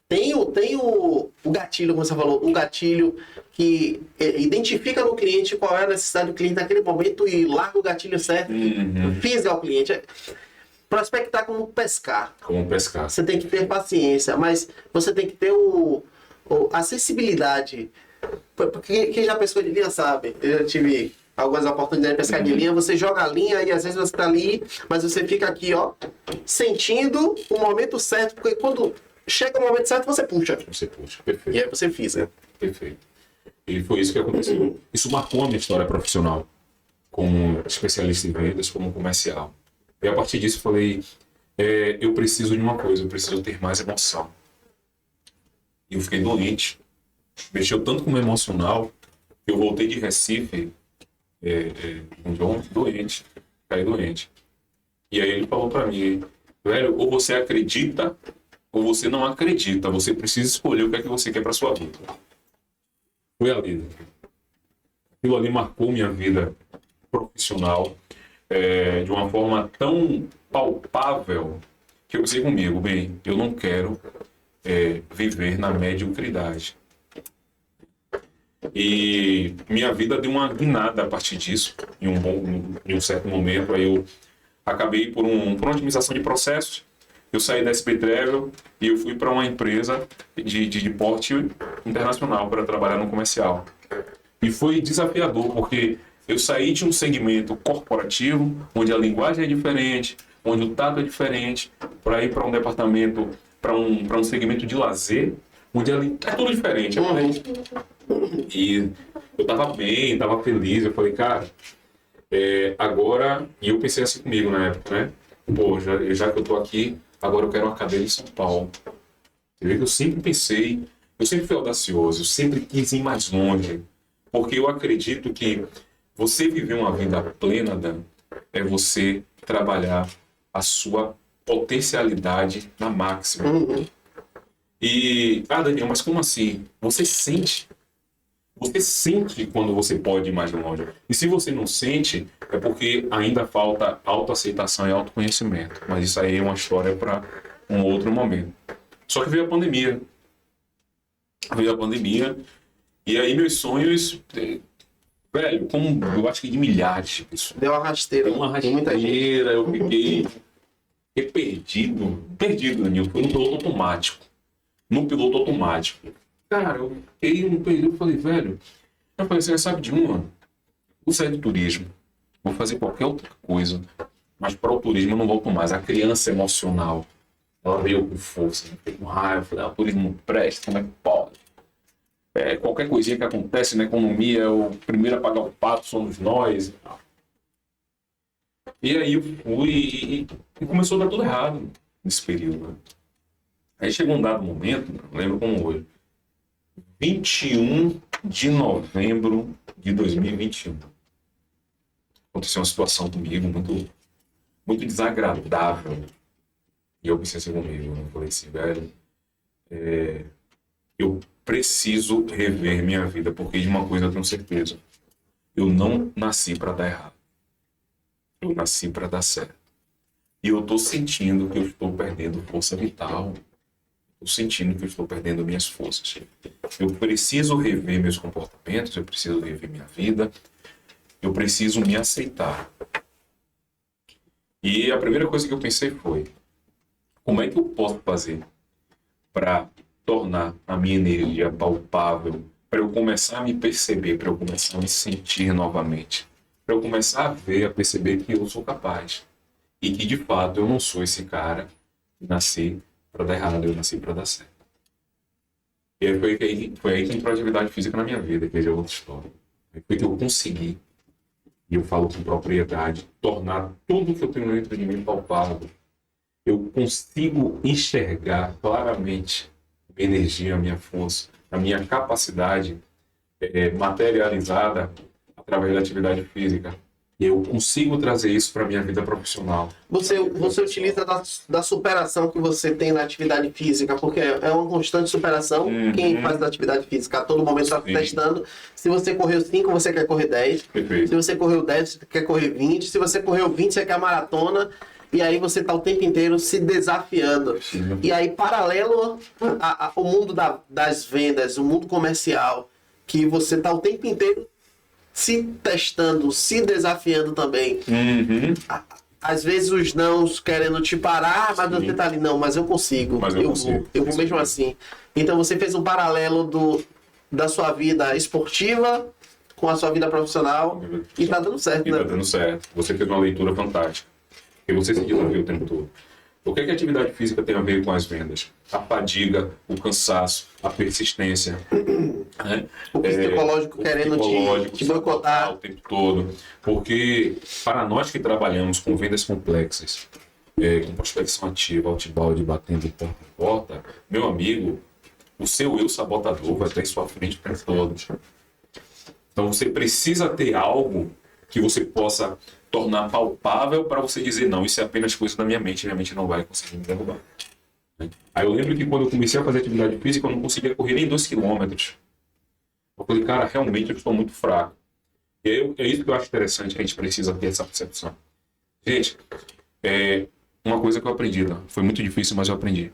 Tem o gatilho, como você falou, o gatilho que identifica no cliente qual é a necessidade do cliente naquele momento e larga o gatilho certo, fisga ao cliente. Prospectar como pescar. Como pescar. Você tem que ter paciência, mas você tem que ter a sensibilidade. Porque quem já pescou de linha sabe. Eu já tive algumas oportunidades de pescar de linha. Você joga a linha e às vezes você tá ali, mas você fica aqui, ó, sentindo o momento certo. Porque quando chega o momento certo, você puxa. Você puxa, perfeito. E aí você fisga. Perfeito. E foi isso que aconteceu. Isso marcou a minha história profissional. Como especialista em vendas, como comercial. E a partir disso eu falei, eu preciso de uma coisa, eu preciso ter mais emoção. E eu fiquei doente. Mexeu tanto com o meu emocional, que eu voltei de Recife, com o John, doente. Caí doente. E aí ele falou pra mim, velho, ou você acredita, ou você não acredita. Você precisa escolher o que é que você quer pra sua vida. Foi ali. Aquilo ali marcou minha vida profissional. De uma forma tão palpável que eu pensei comigo, bem, eu não quero viver na mediocridade. E minha vida deu uma guinada a partir disso, em um certo momento. Aí eu acabei por uma otimização de processos, eu saí da SP Travel e eu fui para uma empresa de porte internacional para trabalhar no comercial. E foi desafiador, porque eu saí de um segmento corporativo, onde a linguagem é diferente, onde o tato é diferente, para ir para um departamento, para um segmento de lazer, onde é tudo diferente. E eu estava bem, estava feliz, eu falei, cara, agora... E eu pensei assim comigo na época, né? Pô, já que eu estou aqui, agora eu quero uma cadeira em São Paulo. Você vê que eu sempre pensei, eu sempre fui audacioso, eu sempre quis ir mais longe, porque eu acredito que você viver uma vida plena, Dan, é você trabalhar a sua potencialidade na máxima. E, Daniel, mas como assim? Você sente quando você pode ir mais longe. E se você não sente, é porque ainda falta autoaceitação e autoconhecimento. Mas isso aí é uma história para um outro momento. Só que veio a pandemia. E aí meus sonhos... Velho, como eu acho que de milhares de pessoas. Deu uma rasteira. Muita gente. Eu fiquei perdido, Daniel. Foi no piloto automático. Cara, eu fiquei no período e falei, velho, você sabe de uma? Vou sair do turismo, vou fazer qualquer outra coisa, mas para o turismo eu não volto mais. A criança emocional, ela veio com força, com raiva, eu falei, o turismo não presta, como é que pode? Qualquer coisinha que acontece na economia, o primeiro a pagar o pato somos nós. E aí eu fui e começou a dar tudo errado nesse período. Né? Aí chegou um dado momento, não lembro como hoje, 21 de novembro de 2021. Aconteceu uma situação comigo muito desagradável. E eu pensei assim comigo, eu falei assim, velho, eu preciso rever minha vida, porque de uma coisa eu tenho certeza. Eu não nasci para dar errado. Eu nasci para dar certo. E eu estou sentindo que eu estou perdendo força vital. Estou sentindo que eu estou perdendo minhas forças. Eu preciso rever meus comportamentos, eu preciso rever minha vida, eu preciso me aceitar. E a primeira coisa que eu pensei foi, como é que eu posso fazer para tornar a minha energia palpável, para eu começar a me perceber, para eu começar a me sentir novamente, para eu começar a ver, a perceber que eu sou capaz e que de fato eu não sou esse cara que nasci para dar errado, eu nasci para dar certo. E aí foi aí que entrou a atividade física na minha vida, que é outra história. Foi que eu consegui, e eu falo com propriedade, tornar tudo que eu tenho dentro de mim palpável. Eu consigo enxergar claramente a minha energia, a minha força, a minha capacidade materializada através da atividade física. E eu consigo trazer isso para minha vida profissional. Você utiliza da superação que você tem na atividade física, porque é uma constante superação. Quem faz da atividade física a todo momento está testando. Se você correu 5, você quer correr 10. Perfeito. Se você correu 10, você quer correr 20. Se você correu 20, você quer maratona. E aí você está o tempo inteiro se desafiando. Sim. E aí, paralelo ao mundo das vendas, o mundo comercial, que você está o tempo inteiro se testando, se desafiando também. Às vezes os nãos querendo te parar, mas você tá ali, não, mas eu consigo. Mas eu consigo. Eu vou mesmo assim. Então você fez um paralelo da sua vida esportiva com a sua vida profissional e tá dando certo, E né? tá dando certo. Você fez uma leitura fantástica. E você se desafia o tempo todo. O que a atividade física tem a ver com as vendas? A fadiga, o cansaço, a persistência. Né? O psicológico querendo te boicotar o tempo todo. Porque para nós que trabalhamos com vendas complexas, com prospecção ativa, outbound, batendo porta em porta, meu amigo, o seu eu sabotador vai estar em sua frente o tempo todo. Então você precisa ter algo que você possa tornar palpável para você dizer, não, isso é apenas coisa da minha mente não vai conseguir me derrubar. Aí eu lembro que quando eu comecei a fazer atividade física, eu não conseguia correr nem 2 quilômetros. Eu falei, cara, realmente eu estou muito fraco. E é isso que eu acho interessante, a gente precisa ter essa percepção. Gente, uma coisa que eu aprendi, né? Foi muito difícil, mas eu aprendi.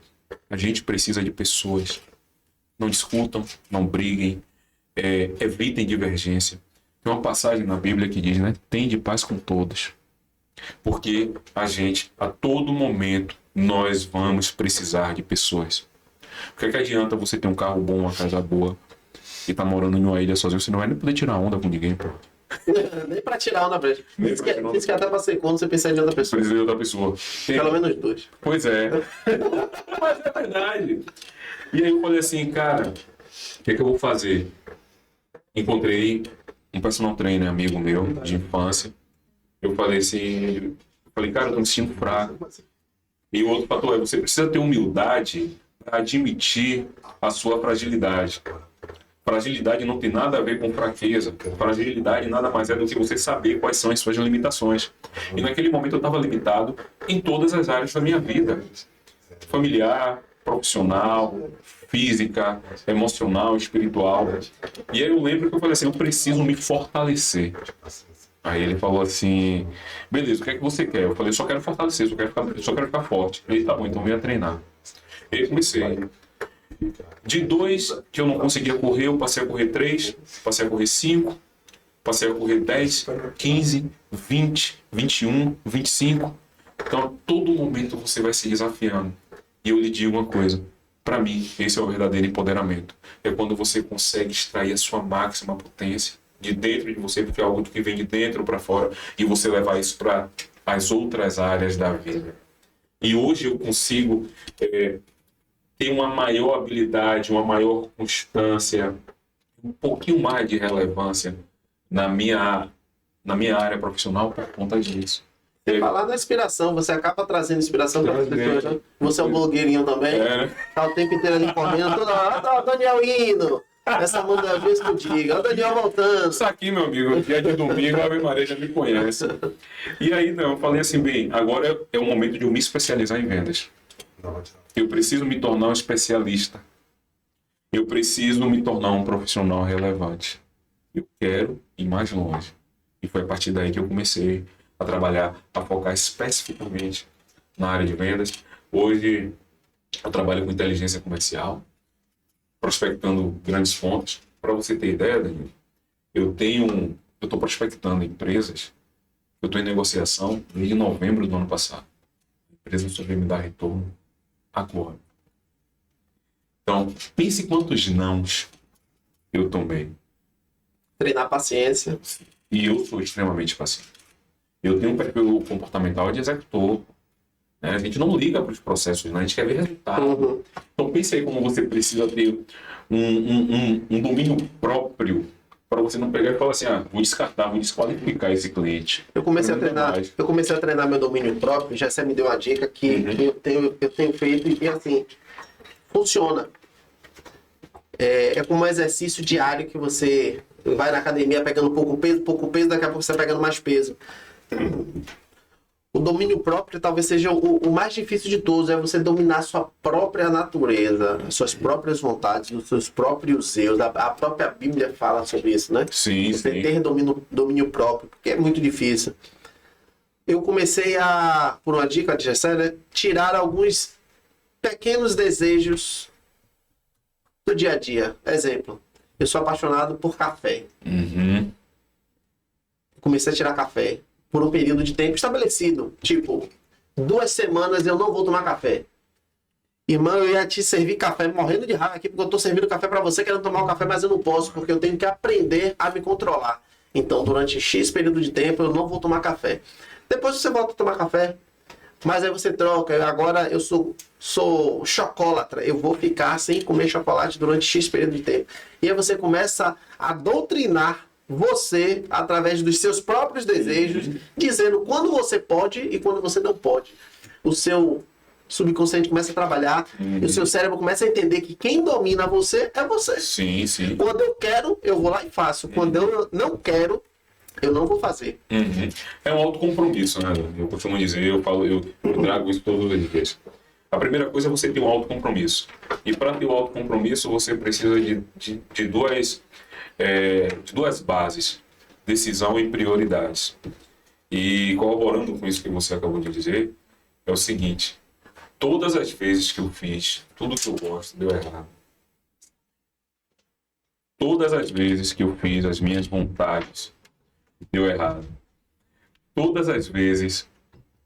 A gente precisa de pessoas. Não discutam, não briguem, evitem divergência. Tem uma passagem na Bíblia que diz, né? Tende paz com todos. Porque a todo momento, nós vamos precisar de pessoas. O que adianta você ter um carro bom, uma casa boa, e tá morando em uma ilha sozinho? Você não vai nem poder tirar onda com ninguém, pô. Nem pra tirar onda, Brad. Diz que até pra ser quando você precisa de outra pessoa. Precisa de outra pessoa. Pelo menos 2. Pois é. Mas é verdade. E aí eu falei assim, cara, o que eu vou fazer? Encontrei um personal trainer, amigo meu, de infância. Eu falei assim, cara, eu tô me sentindo fraco. E o outro fator você precisa ter humildade para admitir a sua fragilidade. Fragilidade não tem nada a ver com fraqueza. Fragilidade nada mais é do que você saber quais são as suas limitações. E naquele momento eu estava limitado em todas as áreas da minha vida. Familiar, profissional, física, emocional, espiritual. E aí eu lembro que eu falei assim, eu preciso me fortalecer. Aí ele falou assim, beleza, o que é que você quer? Eu falei, eu só quero fortalecer, só quero ficar forte. Ele, tá bom, então venha treinar. E aí comecei. De 2 que eu não conseguia correr, eu passei a correr 3, passei a correr 5, passei a correr 10, 15, 20, 21, 25. Então, a todo momento você vai se desafiando. E eu lhe digo uma coisa, para mim, esse é o verdadeiro empoderamento. É quando você consegue extrair a sua máxima potência de dentro de você, porque é algo que vem de dentro para fora, e você levar isso para as outras áreas da vida. E hoje eu consigo ter uma maior habilidade, uma maior constância, um pouquinho mais de relevância na minha área profissional por conta disso. Falar da inspiração, você acaba trazendo inspiração para as pessoas, né? Você é um blogueirinho também, tá o tempo inteiro ali comendo, toda hora, tá o Daniel indo, essa manda vez que eu diga, o Daniel voltando. Isso aqui, meu amigo, dia de domingo, a Ave Maria já me conhece. E aí, não, eu falei assim, bem, agora é o momento de eu me especializar em vendas. Eu preciso me tornar um especialista. Eu preciso me tornar um profissional relevante. Eu quero ir mais longe. E foi a partir daí que eu comecei a trabalhar, a focar especificamente na área de vendas. Hoje eu trabalho com inteligência comercial, prospectando grandes fontes. Para você ter ideia, Danilo, eu estou prospectando empresas, eu estou em negociação desde novembro do ano passado. A empresa só veio me dar retorno agora. Então, pense quantos nãos eu tomei. Treinar paciência. E eu sou extremamente paciente. Eu tenho um perfil comportamental de executor. Né? A gente não liga para os processos, né? A gente quer ver resultado. Então, pense aí como você precisa ter um domínio próprio para você não pegar e falar assim, vou descartar, vou desqualificar esse cliente. Eu comecei a treinar meu domínio próprio, já você me deu uma dica que eu tenho feito e assim, funciona. É como um exercício diário que você vai na academia pegando pouco peso, daqui a pouco você tá pegando mais peso. O domínio próprio talvez seja o mais difícil de todos, é você dominar a sua própria natureza, as suas próprias vontades, os seus próprios erros. A própria Bíblia fala sobre isso, né? Sim, você sim. ter domínio próprio, porque é muito difícil. Eu comecei por uma dica de Gessé, né, tirar alguns pequenos desejos do dia a dia. Exemplo, eu sou apaixonado por café. Uhum. Comecei a tirar café por um período de tempo estabelecido. Tipo, 2 semanas eu não vou tomar café. Irmão, eu ia te servir café morrendo de raiva aqui, porque eu tô servindo café para você, querendo tomar o café, mas eu não posso, porque eu tenho que aprender a me controlar. Então, durante X período de tempo, eu não vou tomar café. Depois você volta a tomar café, mas aí você troca. Agora eu sou chocolatra, eu vou ficar sem comer chocolate durante X período de tempo. E aí você começa a doutrinar você através dos seus próprios desejos, dizendo quando você pode e quando você não pode. O seu subconsciente começa a trabalhar e o seu cérebro começa a entender que quem domina você é você. Sim, sim. Quando eu quero, eu vou lá e faço. Quando eu não quero, eu não vou fazer. Uhum. É um autocompromisso, né? Eu costumo dizer, eu trago isso todos os dias. A primeira coisa é você ter um autocompromisso. E para ter o autocompromisso, você precisa de duas bases: decisão e prioridades. E corroborando com isso que você acabou de dizer, é o seguinte: todas as vezes que eu fiz tudo que eu gosto, deu errado. Todas as vezes que eu fiz as minhas vontades, deu errado. Todas as vezes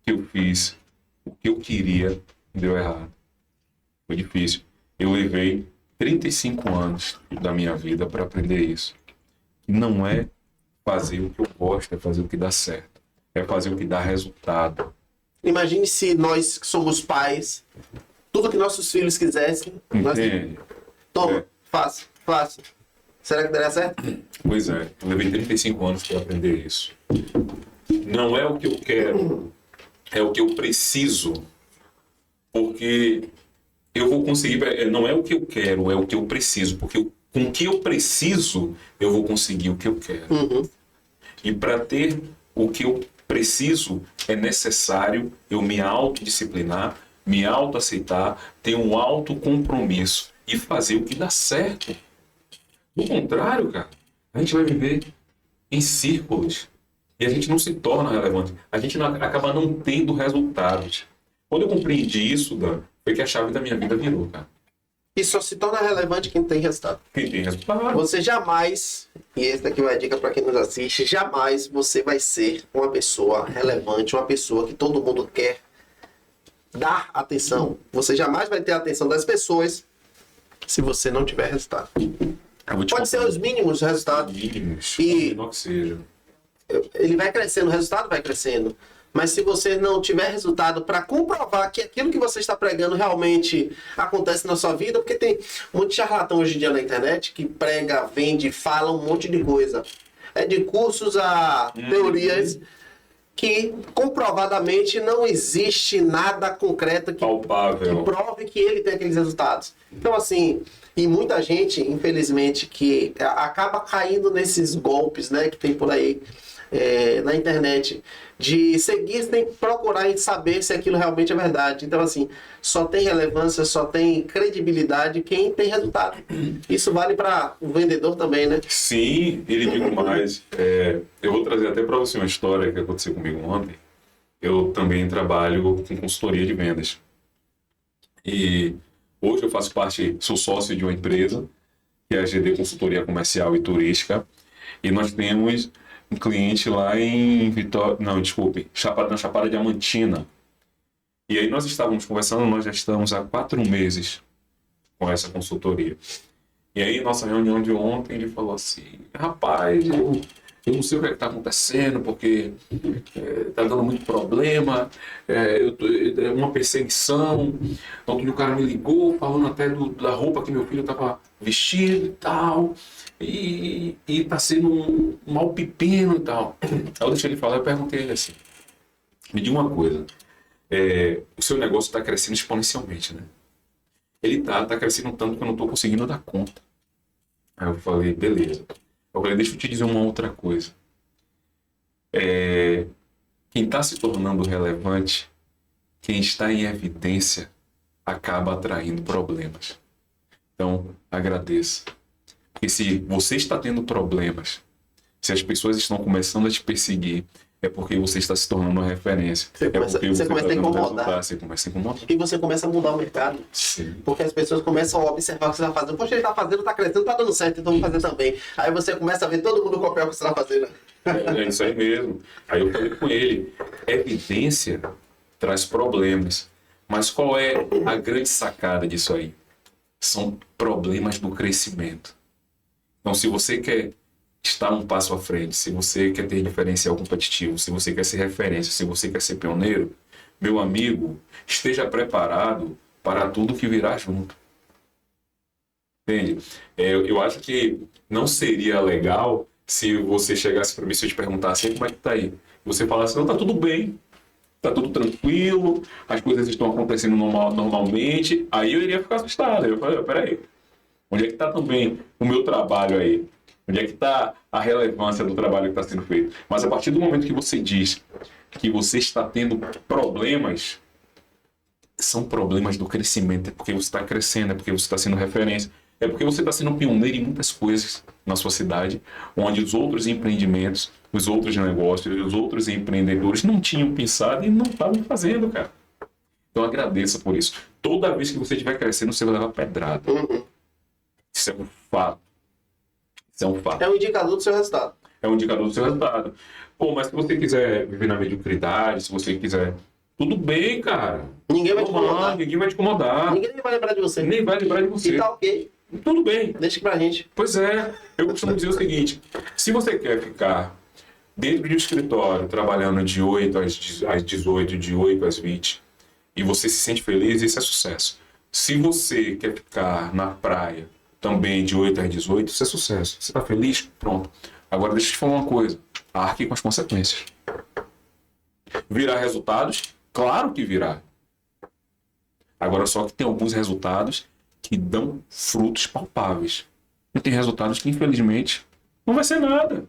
que eu fiz o que eu queria, deu errado. Foi difícil. Eu levei 35 anos da minha vida para aprender isso. Não é fazer o que eu gosto, é fazer o que dá certo. É fazer o que dá resultado. Imagine se nós que somos pais, tudo que nossos filhos quisessem, nós... Toma, faça. Será que daria certo? Pois é, eu levei 35 anos para aprender isso. Não é o que eu quero, é o que eu preciso. Porque eu vou conseguir, não é o que eu quero, é o que eu preciso. Porque com o que eu preciso, eu vou conseguir o que eu quero. Uhum. E para ter o que eu preciso, é necessário eu me autodisciplinar, me autoaceitar, ter um autocompromisso e fazer o que dá certo. Do contrário, cara, a gente vai viver em círculos e a gente não se torna relevante. A gente acaba não tendo resultados. Quando eu compreendi isso, Dan, foi que a chave da minha vida virou, cara. E só se torna relevante quem tem resultado. Quem tem resultado. Você jamais, e esse daqui é uma dica para quem nos assiste, jamais você vai ser uma pessoa relevante, uma pessoa que todo mundo quer dar atenção. Você jamais vai ter a atenção das pessoas se você não tiver resultado. Pode ser os mínimos resultados. Mínimos, E menor que seja. ele vai crescendo, o resultado vai crescendo. Mas se você não tiver resultado para comprovar que aquilo que você está pregando realmente acontece na sua vida, porque tem muito charlatão hoje em dia na internet que prega, vende, fala um monte de coisa. É de cursos a teorias que comprovadamente não existe nada concreto que prove que ele tem aqueles resultados. Então, assim, e muita gente, infelizmente, que acaba caindo nesses golpes, né, que tem por aí na internet, de seguir sem procurar e saber se aquilo realmente é verdade. Então, assim, só tem relevância, só tem credibilidade quem tem resultado. Isso vale para o vendedor também, né? Sim, ele digo mais. Eu vou trazer até para você uma história que aconteceu comigo ontem. Eu também trabalho com consultoria de vendas. E hoje eu faço parte, sou sócio de uma empresa, que é a GD Consultoria Comercial e Turística. E nós temos um cliente lá em na Chapada Diamantina. E aí nós estávamos conversando, nós já estamos há 4 meses com essa consultoria. E aí, nossa reunião de ontem, ele falou assim: rapaz, eu não sei o que está acontecendo, porque está dando muito problema, é uma perseguição. Ontem o cara me ligou, falando até da roupa que meu filho estava vestido e tal, e está sendo um mau pepino e tal. Aí eu deixei ele falar, eu perguntei a ele assim: me diga uma coisa, o seu negócio está crescendo exponencialmente, né? Ele tá crescendo tanto que eu não estou conseguindo dar conta. Aí eu falei, beleza. Agora, deixa eu te dizer uma outra coisa. Quem está se tornando relevante, quem está em evidência, acaba atraindo problemas. Então, agradeça. Porque se você está tendo problemas, se as pessoas estão começando a te perseguir, é porque você está se tornando uma referência. Você começa a incomodar. Você começa a incomodar. E você começa a mudar o mercado. Sim. Porque as pessoas começam a observar o que você está fazendo. Poxa, ele está fazendo, está crescendo, está dando certo, então vou fazer também. Aí você começa a ver todo mundo copiar o que você está fazendo. É isso aí mesmo. Aí eu falei com ele, evidência traz problemas. Mas qual é a grande sacada disso aí? São problemas do crescimento. Então, se você quer estar um passo à frente, se você quer ter diferencial competitivo, se você quer ser referência, se você quer ser pioneiro, meu amigo, esteja preparado para tudo que virá junto. Entende? Eu acho que não seria legal se você chegasse para mim, se eu te perguntasse como é que tá aí, você falasse, não, tá tudo bem, tá tudo tranquilo, as coisas estão acontecendo normalmente, aí eu iria ficar assustado. Eu falei, peraí, onde é que está também o meu trabalho aí? Onde é que está a relevância do trabalho que está sendo feito? Mas a partir do momento que você diz que você está tendo problemas, são problemas do crescimento, é porque você está crescendo, é porque você está sendo referência, é porque você está sendo pioneiro em muitas coisas na sua cidade, onde os outros empreendimentos, os outros negócios, os outros empreendedores não tinham pensado e não estavam fazendo, cara. Então agradeça por isso. Toda vez que você estiver crescendo, você vai levar pedrada. Isso é um fato. Isso é um fato. É um indicador do seu resultado. É um indicador do seu resultado. Pô, mas se você quiser viver na mediocridade, se você quiser... Tudo bem, cara. Ninguém vai te incomodar. Ninguém vai te incomodar. Ninguém vai lembrar de você. Nem vai lembrar de você. E tá ok. Tudo bem. Deixa pra gente. Pois é. Eu costumo dizer o seguinte. Se você quer ficar dentro de um escritório, trabalhando de 8 às 18, de 8 às 20, e você se sente feliz, isso é sucesso. Se você quer ficar na praia, também de 8 às 18, isso é sucesso. Você está feliz? Pronto. Agora deixa eu te falar uma coisa. Arque com as consequências. Virá resultados? Claro que virá. Agora só que tem alguns resultados que dão frutos palpáveis. E tem resultados que, infelizmente, não vai ser nada.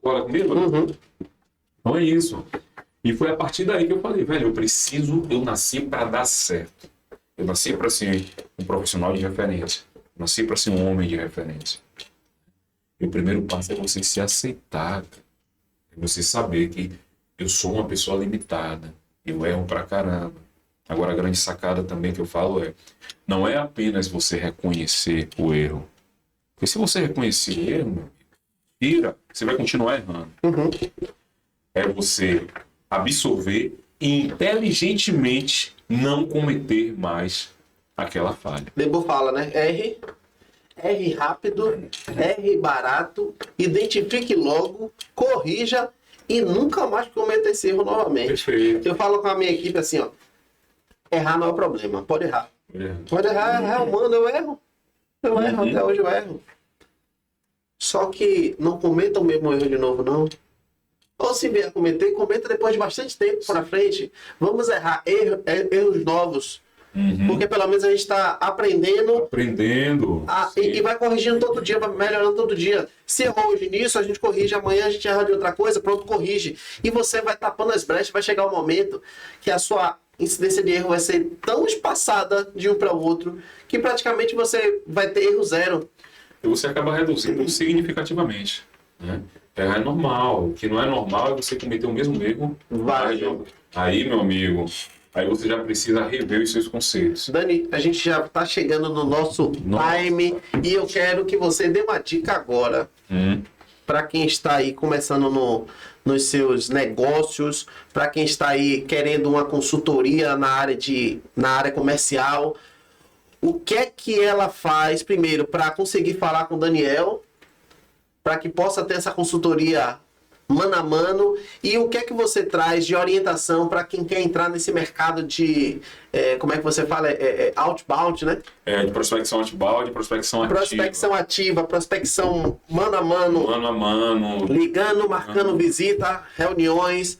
Bora comigo? Então é isso. E foi a partir daí que eu falei, velho, eu nasci para dar certo. Eu nasci para ser um profissional de referência. Eu nasci para ser um homem de referência. E o primeiro passo é você se aceitar. É você saber que eu sou uma pessoa limitada. Eu erro pra caramba. Agora, a grande sacada também que eu falo não é apenas você reconhecer o erro. Porque se você reconhecer o erro, meu amigo, você vai continuar errando. É você absorver e inteligentemente não cometer mais aquela falha. Debo fala, né? R rápido, R barato, identifique logo, corrija e nunca mais cometa esse erro novamente. Perfeito. Eu falo com a minha equipe assim, ó. Errar não é problema, pode errar. Pode errar, humano, eu erro. Eu erro, até hoje eu erro. Só que não cometa o mesmo erro de novo, não. Ou se vier a cometer, cometa depois de bastante tempo para frente. Vamos errar erros novos. Porque pelo menos a gente está aprendendo. E vai corrigindo todo dia, vai melhorando todo dia. Se errou hoje nisso, a gente corrige. Amanhã a gente erra de outra coisa, pronto, corrige. E você vai tapando as brechas, vai chegar um momento que a sua incidência de erro vai ser tão espaçada de um para o outro, que praticamente você vai ter erro zero. E você acaba reduzindo significativamente. Né? É normal. O que não é normal é você cometer o mesmo erro. Aí, meu amigo, aí você já precisa rever os seus conceitos. Dani, a gente já está chegando no nosso time e eu quero que você dê uma dica agora para quem está aí começando nos seus negócios, para quem está aí querendo uma consultoria na área comercial. O que é que ela faz, primeiro, para conseguir falar com o Daniel, para que possa ter essa consultoria mano a mano, e o que é que você traz de orientação para quem quer entrar nesse mercado de, como é que você fala, outbound, né? De prospecção outbound, prospecção ativa. Prospecção ativa, prospecção mano a mano. Mano a mano. Ligando, marcando visita, reuniões.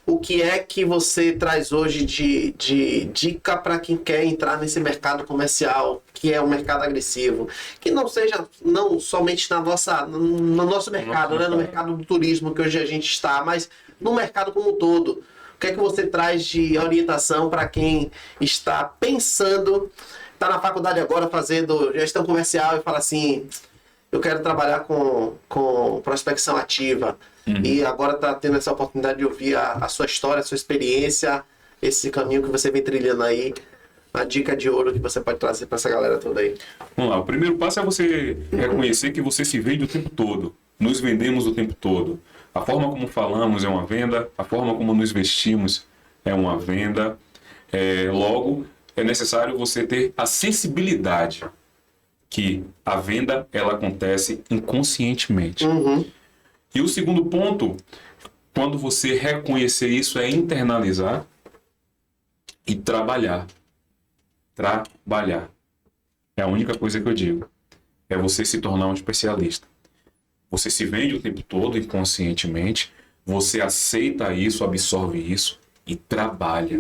o que é que você traz hoje de dica para quem quer entrar nesse mercado comercial, que é um mercado agressivo, que não seja não somente no nosso mercado, né, no mercado do turismo que hoje a gente está, mas no mercado como um todo. O que é que você traz de orientação para quem está pensando, está na faculdade agora fazendo gestão comercial e fala assim, eu quero trabalhar com prospecção ativa, e agora está tendo essa oportunidade de ouvir a sua história, a sua experiência, esse caminho que você vem trilhando aí, a dica de ouro que você pode trazer para essa galera toda aí. Vamos lá, o primeiro passo é você reconhecer que você se vende o tempo todo, nos vendemos o tempo todo. A forma como falamos é uma venda, a forma como nos vestimos é uma venda. Logo, é necessário você ter a sensibilidade que a venda ela acontece inconscientemente. E o segundo ponto, quando você reconhecer isso, é internalizar e trabalhar. Trabalhar. É a única coisa que eu digo. É você se tornar um especialista. Você se vende o tempo todo inconscientemente, você aceita isso, absorve isso e trabalha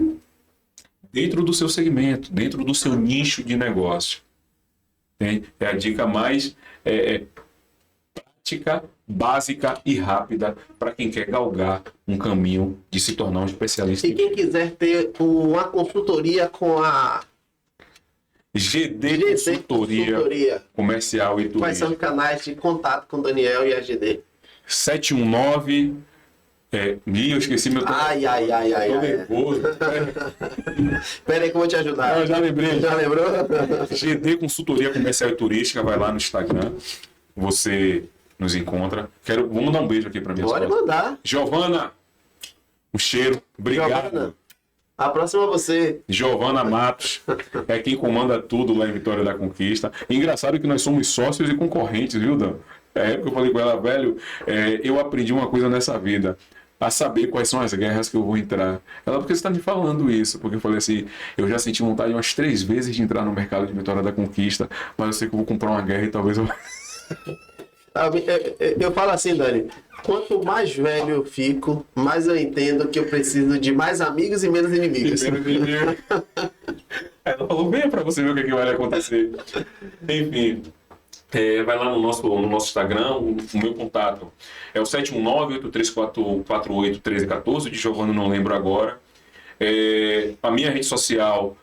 dentro do seu segmento, dentro do seu nicho de negócio. É a dica mais prática, básica e rápida para quem quer galgar um caminho de se tornar um especialista. E quem quiser ter uma consultoria com a GD Consultoria Comercial e Turismo. Quais são os canais de contato com o Daniel e a GD? 719... eu esqueci meu telefone. Tô nervoso. Pera aí que eu vou te ajudar. Eu já lembrei. Já lembrou? GD Consultoria Comercial e Turística, vai lá no Instagram. Você nos encontra. Vou mandar um beijo aqui pra minha Pode esposa. mandar. Giovana, um cheiro. Obrigado. Giovana, a próxima é você. Giovana Matos é quem comanda tudo lá em Vitória da Conquista. Engraçado que nós somos sócios e concorrentes, viu, Dan? Eu falei com ela, velho, eu aprendi uma coisa nessa vida, a saber quais são as guerras que eu vou entrar. Ela, por que você está me falando isso? Porque eu falei assim, eu já senti vontade umas 3 vezes de entrar no mercado de Vitória da Conquista, mas eu sei que eu vou comprar uma guerra e talvez eu... Eu falo assim, Dani, quanto mais velho eu fico, mais eu entendo que eu preciso de mais amigos e menos inimigos. Ela falou, venha para você ver o que vai acontecer. Enfim... vai lá no nosso Instagram, o meu contato é o 719-8348-1314, de Giovana não lembro agora. A minha rede social,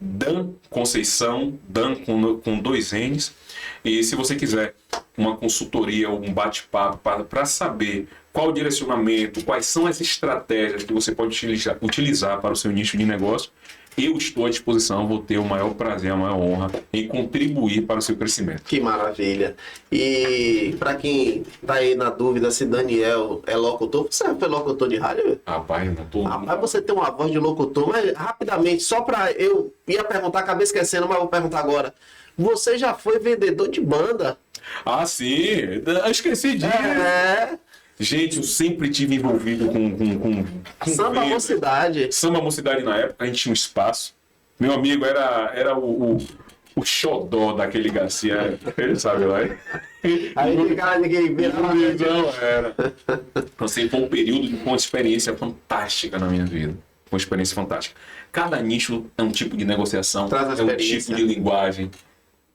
Dan Conceição, Dan com 2 N's. E se você quiser uma consultoria ou um bate-papo para saber qual o direcionamento, quais são as estratégias que você pode utilizar para o seu nicho de negócio, eu estou à disposição, vou ter o maior prazer, a maior honra em contribuir para o seu crescimento. Que maravilha. E para quem está aí na dúvida se Daniel é locutor, você já foi locutor de rádio? Rapaz, não tô... Rapaz, você tem uma voz de locutor, mas rapidamente, só para eu ia perguntar, acabei esquecendo, mas vou perguntar agora. Você já foi vendedor de banda? Ah, sim, eu esqueci disso. Gente, eu sempre tive envolvido com Samba Mocidade. Samba Mocidade na época, a gente tinha um espaço. Meu amigo era o xodó daquele Garcia, ele sabe lá. Aí cara, ninguém vê. Não, era. Então, assim, foi um período com uma experiência fantástica na minha vida. Uma experiência fantástica. Cada nicho é um tipo de negociação, é um tipo de linguagem.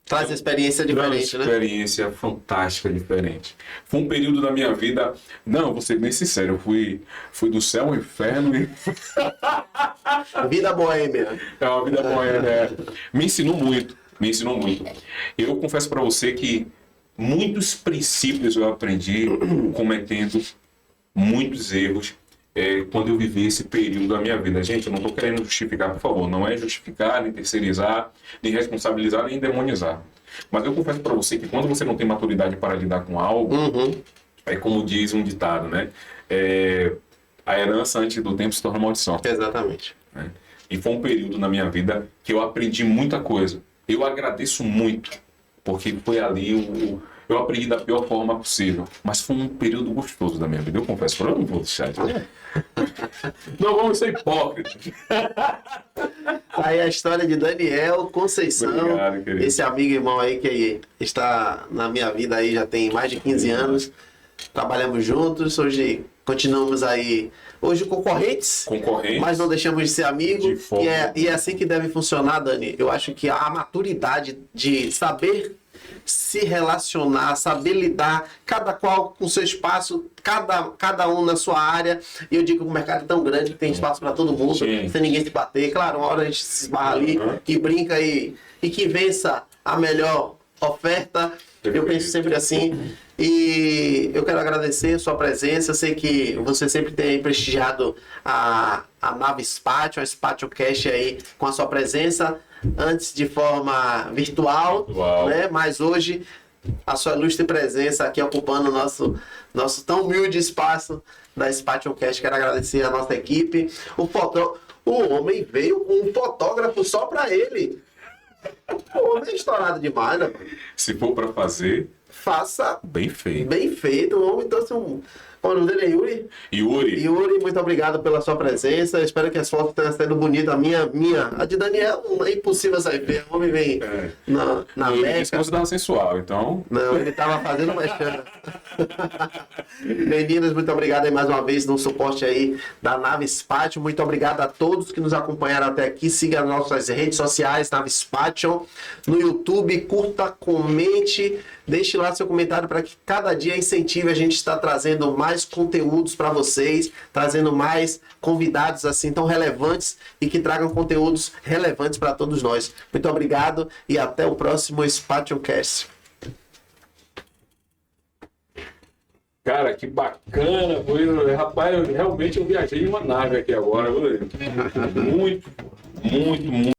Traz experiência diferente, né? Experiência fantástica, diferente. Foi um período da minha vida... Não, vou ser bem sincero, eu fui do céu ao inferno e... Vida boêmia. É uma vida boêmia. Me ensinou muito, Eu confesso para você que muitos princípios eu aprendi cometendo muitos erros quando eu vivi esse período da minha vida. Gente, eu não estou querendo justificar, por favor. Não é justificar, nem terceirizar, nem responsabilizar, nem demonizar. Mas eu confesso para você que quando você não tem maturidade para lidar com algo, é como diz um ditado, né? A herança antes do tempo se torna maldição. Exatamente. Né? E foi um período na minha vida que eu aprendi muita coisa. Eu agradeço muito, porque foi ali eu aprendi da pior forma possível. Mas foi um período gostoso da minha vida. Eu confesso, eu não vou deixar de... Não vamos ser hipócritas. Aí a história de Daniel Conceição. Obrigado, querido. Esse amigo e irmão aí que está na minha vida aí já tem mais de 15 anos. Trabalhamos juntos. Hoje Continuamos aí, hoje concorrentes, mas não deixamos de ser amigos. E é assim que deve funcionar, Dani. Eu acho que a maturidade de saber se relacionar, saber lidar, cada qual com seu espaço, cada um na sua área. E eu digo que o mercado é tão grande que tem espaço para todo mundo, sem ninguém se bater. Claro, uma hora a gente se esbarra ali e brinca e que vença a melhor oferta. Eu penso sempre assim. E eu quero agradecer a sua presença. Eu sei que você sempre tem prestigiado a nave Spatio, a SpatioCast aí com a sua presença, antes de forma virtual, né? Mas hoje a sua ilustre presença aqui ocupando o nosso tão humilde espaço da SpatioCast. Quero agradecer a nossa equipe. O homem veio com um fotógrafo só para ele. O homem é estourado demais, né? Se for para fazer, faça bem feito. Bem feito. O homem trouxe Qual o nome dele é Yuri? Yuri, muito obrigado pela sua presença. Eu espero que as fotos tenham sido bonitas. A de Daniel é impossível sair feia. O homem vem na Meca. Ele considerava sensual, então... Não, ele estava fazendo uma chana. Meninas, muito obrigado aí mais uma vez no suporte aí da Nave Spatio. Muito obrigado a todos que nos acompanharam até aqui. Siga as nossas redes sociais, Nave Spatio. No YouTube, curta, comente. Deixe lá seu comentário para que cada dia incentive a gente estar trazendo mais conteúdos para vocês, trazendo mais convidados assim tão relevantes e que tragam conteúdos relevantes para todos nós. Muito obrigado e até o próximo SpatioCast. Cara, que bacana! Rapaz, eu viajei em uma nave aqui agora. Muito, muito, muito.